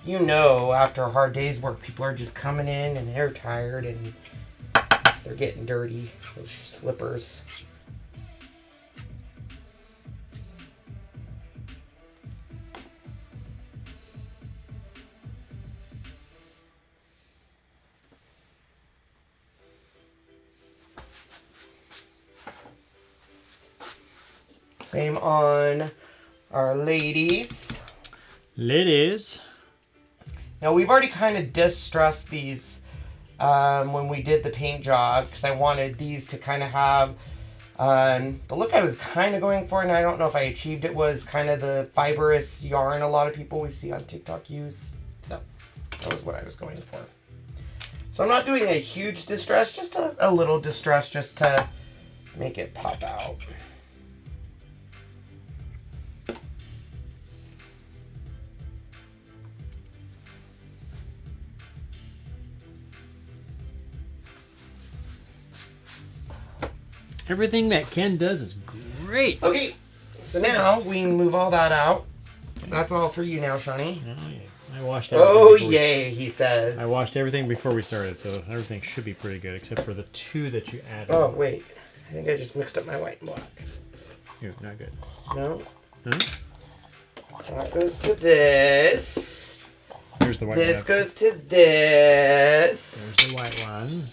you know, after a hard day's work, people are just coming in and they're tired and they're getting dirty. Those slippers. Same on our ladies. Ladies. Now we've already kind of distressed these when we did the paint job because I wanted these to kind of have the look I was kind of going for, and I don't know if I achieved it, was kind of the fibrous yarn a lot of people we see on TikTok use. So that was what I was going for. So I'm not doing a huge distress, just a little distress just to make it pop out. Everything that Ken does is great. Okay, so now we can move all that out. That's all for you now, Shawnee. Oh, yeah. I washed everything. Oh, yay, he says. I washed everything before we started, so everything should be pretty good, except for the two that you added. Oh, wait. I think I just mixed up my white and black. Ew, not good. No. Hmm? That goes to this. Here's the white This one. goes to this. There's the white one.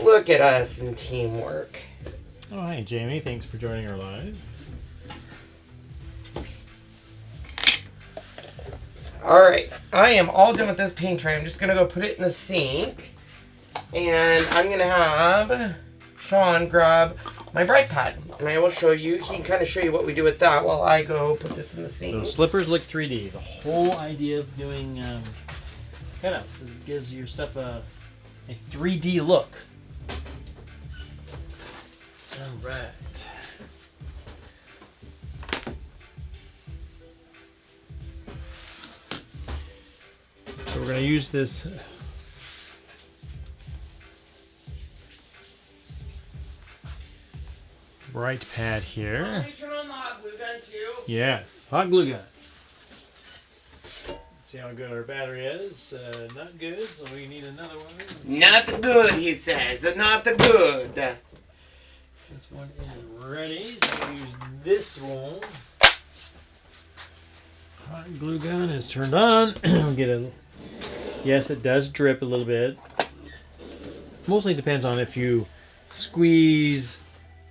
Look at us in teamwork. Oh, hi, Jamie. Thanks for joining our live. Alright, I am all done with this paint tray. I'm just going to go put it in the sink. And I'm going to have Sean grab my bright pad. And I will show you, he can kind of show you what we do with that while I go put this in the sink. Those slippers look 3D. The whole idea of doing cutouts is it gives your stuff a 3D look. All right. So we're going to use this bright pad here. Let me turn on the hot glue gun too. Yes, hot glue gun. See how good our battery is. Not good, so we need another one. Not the good, he says. Not the good. This one is ready, so we use this one. Hot glue gun is turned on. We'll get a. Yes, it does drip a little bit. Mostly depends on if you squeeze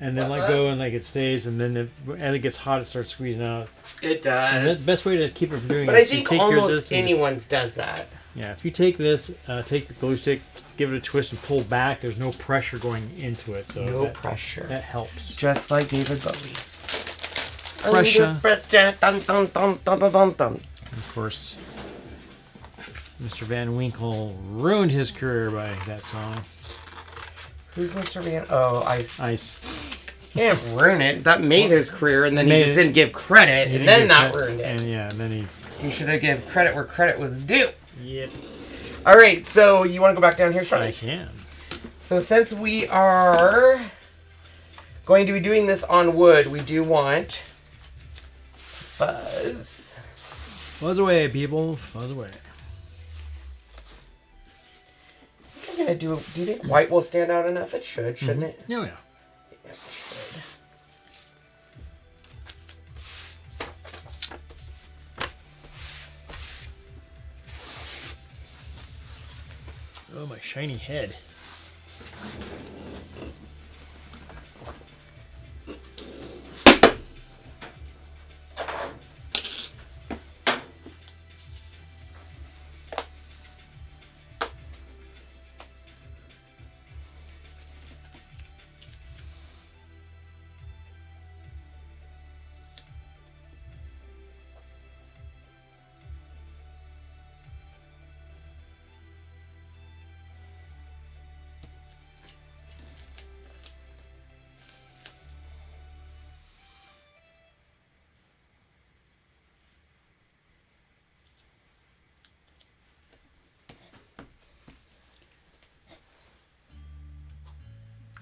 and then let go and like it stays, and then as it gets hot, it starts squeezing out. It does. And the best way to keep it from doing but it I is think you take almost anyone's does that. Yeah, if you take this, take your glue stick, give it a twist and pull back, there's no pressure going into it. So No pressure. That helps. Just like David Bowie. Pressure. Dun, dun, dun, dun, dun, dun, dun. Of course, Mr. Van Winkle ruined his career by that song. Who's Mr. Van? Oh, Ice. Ice. Can't ruin it. That made his career, and then he just didn't give credit, and then that ruined it. And yeah, and then he should have given credit where credit was due. Yep. All right, so you want to go back down here, Sean? I can. So since we are going to be doing this on wood, we do want fuzz. Fuzz away, people. Fuzz away. I'm gonna do you think white will stand out enough? It should, shouldn't it? Oh, yeah. Yeah, it should. Oh, my shiny head.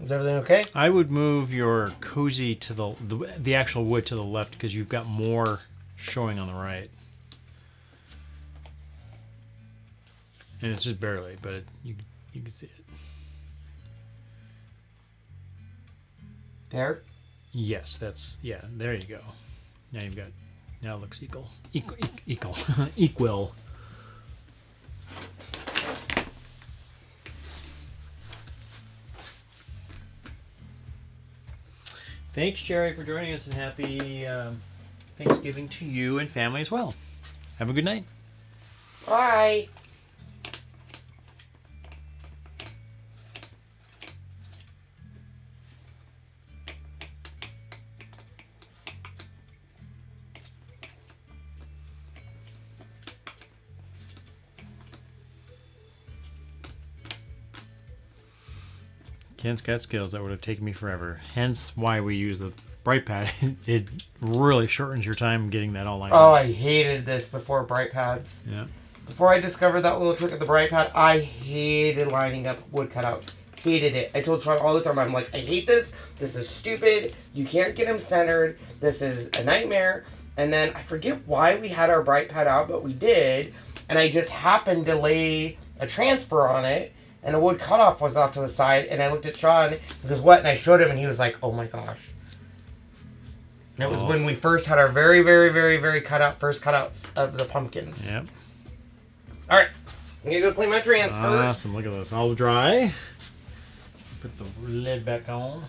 Is everything okay? I would move your cozy to the actual wood to the left because you've got more showing on the right. And it's just barely, but you can see it. There? Yes, yeah, there you go. Now it looks equal. Equal. Thanks, Jerry, for joining us, and happy Thanksgiving to you and family as well. Have a good night. Bye. Ken's got skills that would have taken me forever. Hence why we use the bright pad. It really shortens your time getting that all lined Oh, up. I hated this before bright pads. Yeah. Before I discovered that little trick of the bright pad, I hated lining up wood cutouts. Hated it. I told Sean all the time, I'm like, I hate this. This is stupid. You can't get them centered. This is a nightmare. And then I forget why we had our bright pad out, but we did. And I just happened to lay a transfer on it. And the wood cutoff was off to the side. And I looked at Sean, he goes, what? And I showed him, and he was like, oh my gosh. And it was when we first had our very, very, very, very first cutouts of the pumpkins. Yep. All right. I'm going to go clean my transfer. Awesome. Look at this. All dry. Put the lid back on.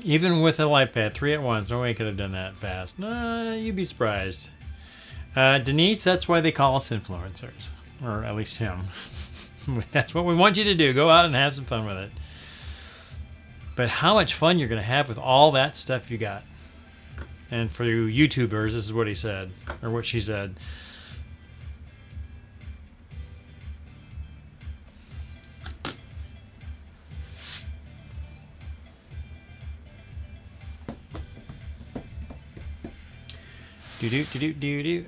Even with a light pad, 3 at once, no way I could have done that fast. Nah, you'd be surprised. Denise, that's why they call us influencers. Or at least him. That's what we want you to do. Go out and have some fun with it. But how much fun you're going to have with all that stuff you got. And for you YouTubers, this is what he said. Or what she said. Do.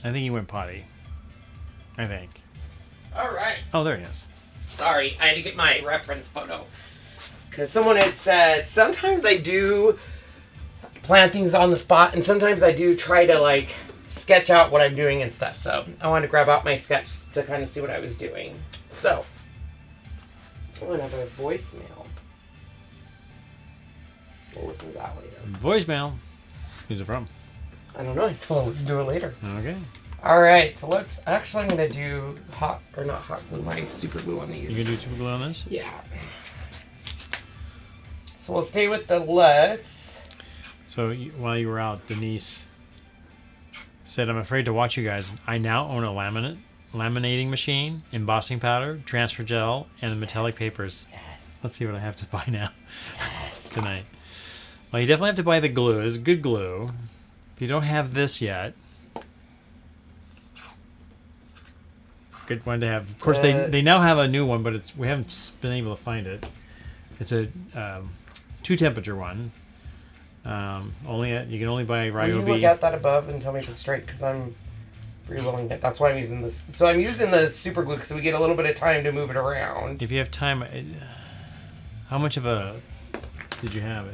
I think he went potty. I think. All right. Oh, there he is. Sorry, I had to get my reference photo. Because someone had said, sometimes I do plan things on the spot, and sometimes I do try to, like, sketch out what I'm doing and stuff. So I wanted to grab out my sketch to kind of see what I was doing. So, another voicemail. We'll listen to that later. Voicemail. Who's it from? I don't know. I suppose let's do it later. Okay. All right. So let's. Actually, I'm gonna do hot or not hot glue. My super glue on these. You gonna do super glue on this? Yeah. So we'll stay with the let's. So while you were out, Denise said, "I'm afraid to watch you guys. I now own a laminating machine, embossing powder, transfer gel, and metallic papers. Yes. Let's see what I have to buy now Yes. tonight. Well, you definitely have to buy the glue. It's good glue. If you don't have this yet, good one to have. Of course, they now have a new one, but we haven't been able to find it. It's a 2-temperature one. You can only buy Ryobi. Will you look at that above and tell me if it's straight? Because I'm free-willing it. That's why I'm using this. So I'm using the super glue so we get a little bit of time to move it around. If you have time, how much of a did you have?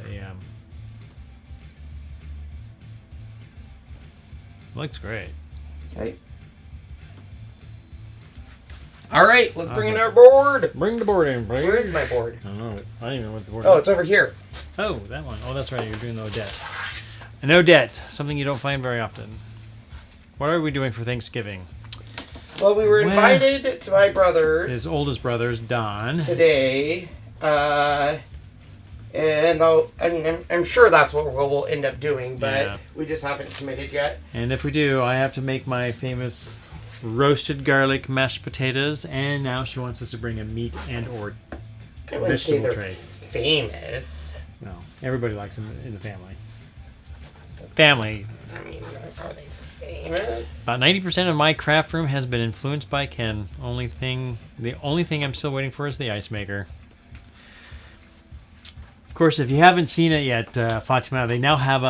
Looks great. Okay. All right, let's bring in our board. Bring the board in, please. Where is my board? I don't know. I don't even know what the board Oh, is. it's over here. Oh, that one. Oh, that's right. You're doing the Odette. An Odette, something you don't find very often. What are we doing for Thanksgiving? Well, we were invited to my brother's. His oldest brother's, Don. Today. And I'm sure that's what we'll end up doing, but we just haven't committed yet. And if we do, I have to make my famous roasted garlic mashed potatoes, and now she wants us to bring a meat and or I wouldn't say vegetable they're tray. famous. No, everybody likes them in the family. Family. I mean, are they famous? About 90% of my craft room has been influenced by Ken. The only thing I'm still waiting for is the ice maker. Of course, if you haven't seen it yet, Fatima, they now have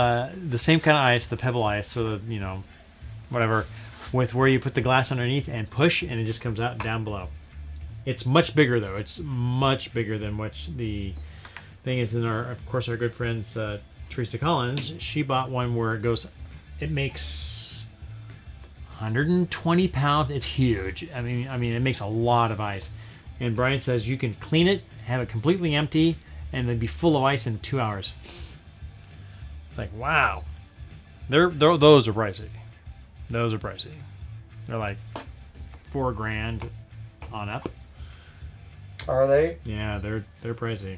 the same kind of ice, the pebble ice, so the, whatever, with where you put the glass underneath and push, and it just comes out down below. It's much bigger, though. It's much bigger than what the thing is in our good friends, Teresa Collins. She bought one where it makes 120 pounds. It's huge. I mean, it makes a lot of ice. And Brian says you can clean it, have it completely empty, and they'd be full of ice in 2 hours. It's like, wow. Those are pricey. Those are pricey. They're like $4,000 on up. Are they? Yeah, they're pricey,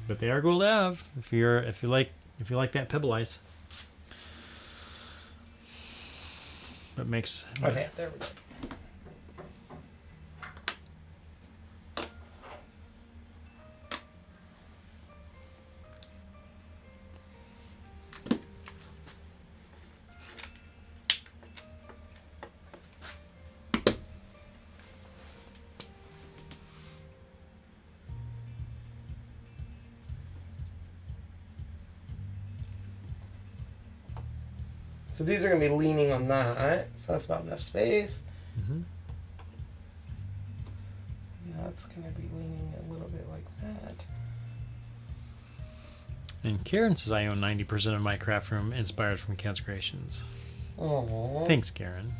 but they are cool to have if you like that pebble ice. That makes Okay, there we go. So these are going to be leaning on that. So that's about enough space. Mm-hmm. That's going to be leaning a little bit like that. And Karen says I own 90% of my craft room inspired from Ken's Kreations. Aww. Thanks, Karen.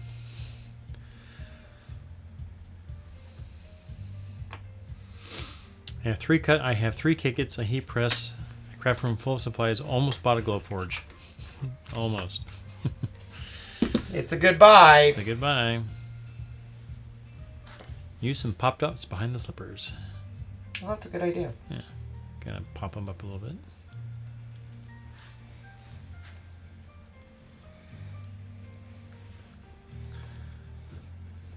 I have 3 Kickits, a heat press, a craft room full of supplies. Almost bought a glow forge. Almost. It's a good buy. Say goodbye. Use some pop-ups behind the slippers. Well, that's a good idea. Yeah. Gonna pop them up a little bit.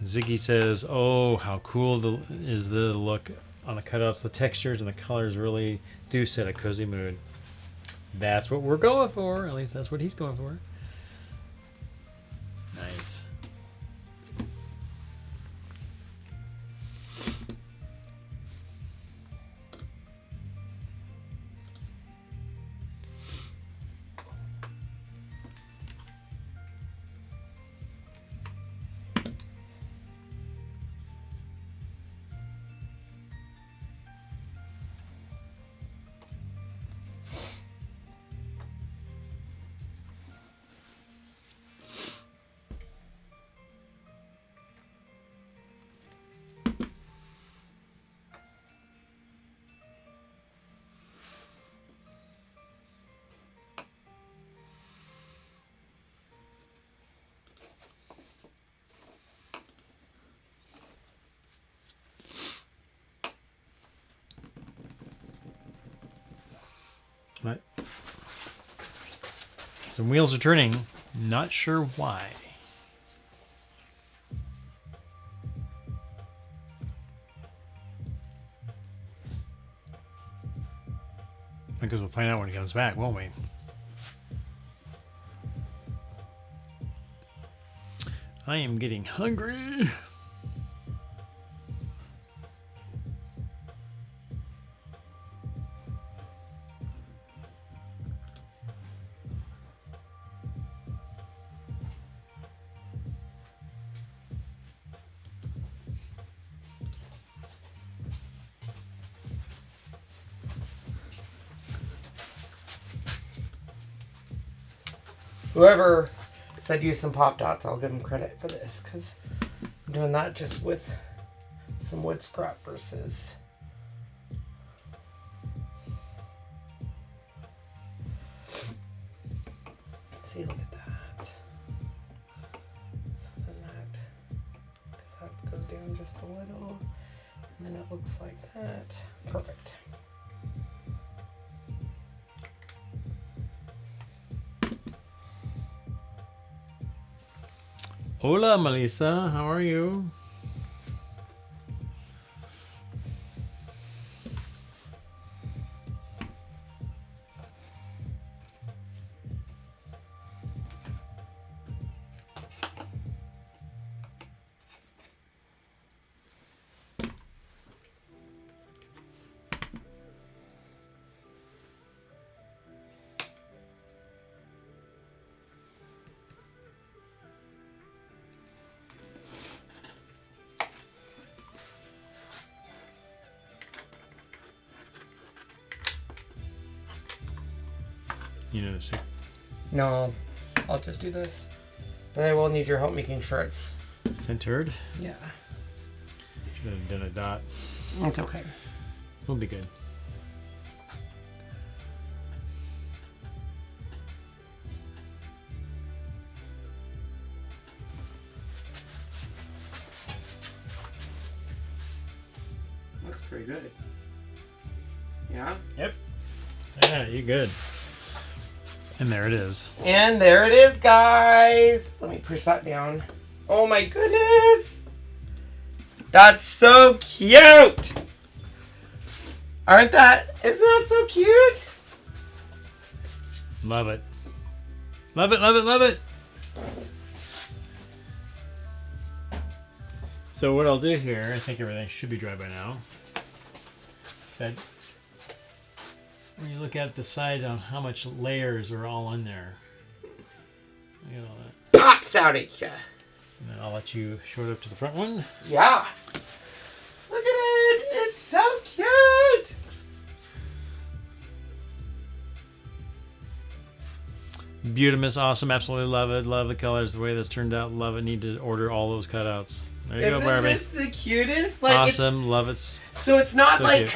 Ziggy says, "Oh, how cool is the look on the cutouts. The textures and the colors really do set a cozy mood." That's what we're going for. At least that's what he's going for. Nice. Some wheels are turning. Not sure why. I guess we'll find out when he comes back, won't we? I am getting hungry. Whoever said use some pop dots, I'll give them credit for this because I'm doing that just with some wood scrap versus. See, look at that. So then that goes down just a little, and then it looks like that. Perfect. Hola, Melissa. How are you? You know this. No, I'll just do this. But I will need your help making sure it's Centered. yeah. Should have done a dot. It's okay. We'll be good. Looks pretty good. Yeah. Yep. Yeah, you're good. And there it is. And there it is, guys. Let me push that down. Oh my goodness. That's so cute. Isn't that so cute? Love it. Love it, love it, love it. So what I'll do here, I think everything should be dry by now. That when you look at the sides on how much layers are all in there. Look at all that. Pops out at you. And then I'll let you show it up to the front one. Yeah. Look at it. It's so cute. Beautimous, awesome, absolutely love it. Love the colors, the way this turned out. Love it. Need to order all those cutouts. There you go, Barbie. Isn't this the cutest? Like, Awesome, love it. So it's not So like cute.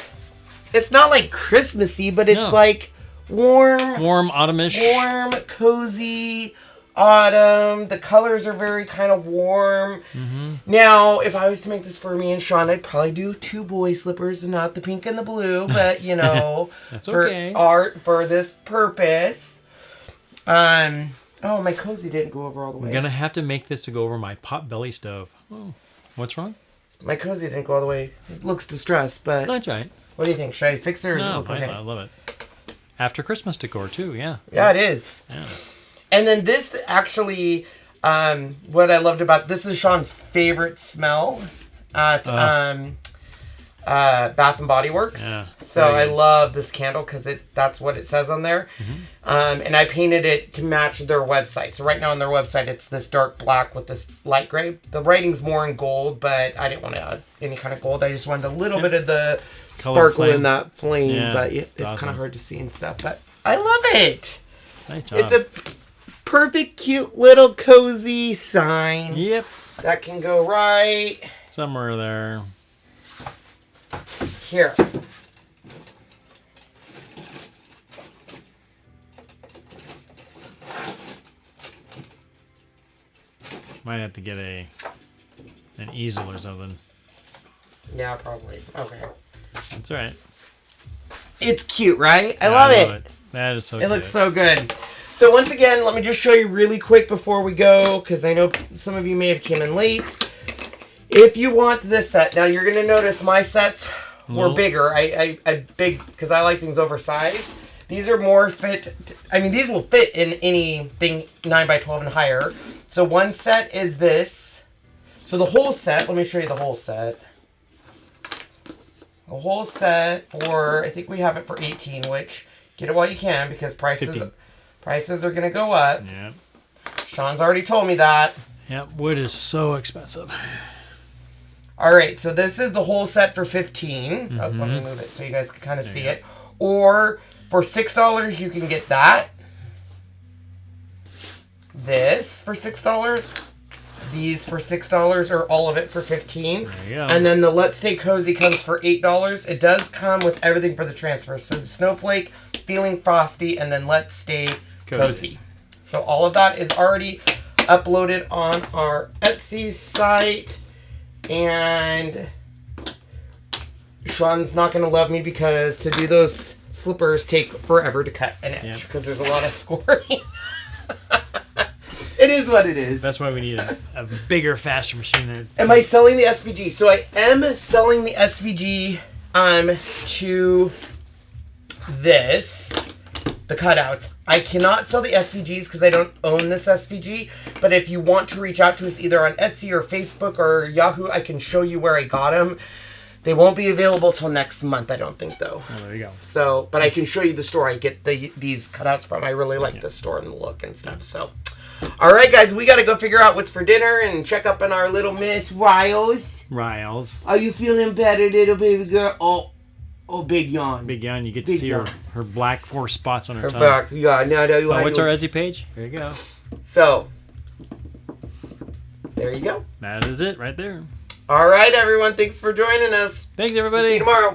it's not like Christmassy, but it's No. like warm, Warm, autumnish. warm, cozy autumn. The colors are very kind of warm. Mm-hmm. Now, if I was to make this for me and Sean, I'd probably do 2 boy slippers and not the pink and the blue. But you know, That's for okay. art for this purpose. Oh, my cozy didn't go over all the way. I'm gonna have to make this to go over my pot belly stove. Oh, what's wrong? My cozy didn't go all the way. It looks distressed, but That's right. what do you think? Should I fix it or does it No, look okay? I love it. After Christmas decor too, yeah. Yeah, it is. Yeah. And then this actually, what I loved about this is Sean's favorite smell at Bath and Body Works. Yeah, So very I good. love this candle because that's what it says on there. And I painted it to match their website. So right now on their website, it's this dark black with this light gray. The writing's more in gold, but I didn't want to add any kind of gold. I just wanted a little bit of the Color sparkle in flame. that flame, Yeah, but it's kind awesome. of hard to see and stuff. But I love it. Nice job. It's a perfect, cute little cozy sign Yep. that can go right Somewhere there. here. Might have to get an easel or something. Yeah, probably. Okay. That's all right. It's cute, right? I Yeah, love it. That is so It cute. looks so good. So once again, let me just show you really quick before we go, because I know some of you may have came in late. If you want this set, now you're going to notice my sets were bigger. I big because I like things oversized. These are more fit. I mean, these will fit in anything 9x12 and higher. So one set is this. So the whole set, let me show you the whole set. The whole set for, I think we have it for 18, which get it while you can because prices are going to go up. Yeah. Sean's already told me that. Yep, wood is so expensive. All right, so this is the whole set for 15. Oh, let me move it so you guys can kind of see it. Or for $6, you can get that. This for $6. These for $6, or all of it for $15. There you go. And then the Let's Stay Cozy comes for $8. It does come with everything for the transfer. So the Snowflake, Feeling Frosty, and then Let's Stay Cozy. So all of that is already uploaded on our Etsy site. And Sean's not going to love me because to do those slippers take forever to cut an inch because there's a lot of scoring. It is what it is. That's why we need a bigger, faster machine. Am I selling the SVG? So I am selling the SVG to this, the cutouts. I cannot sell the SVGs because I don't own this SVG. But if you want to reach out to us either on Etsy or Facebook or Yahoo, I can show you where I got them. They won't be available till next month, I don't think, though. Oh, there you go. So, but I can show you the store I get these cutouts from. I really like this store and the look and stuff. So, all right, guys, we got to go figure out what's for dinner and check up on our little Miss Riles. Riles. Are you feeling better, little baby girl? Oh, big yawn. Big yawn. You get to see her black 4 spots on her tongue. Back. Yeah, now you what's our Etsy page? There you go. So, there you go. That is it right there. All right, everyone. Thanks for joining us. Thanks, everybody. See you tomorrow.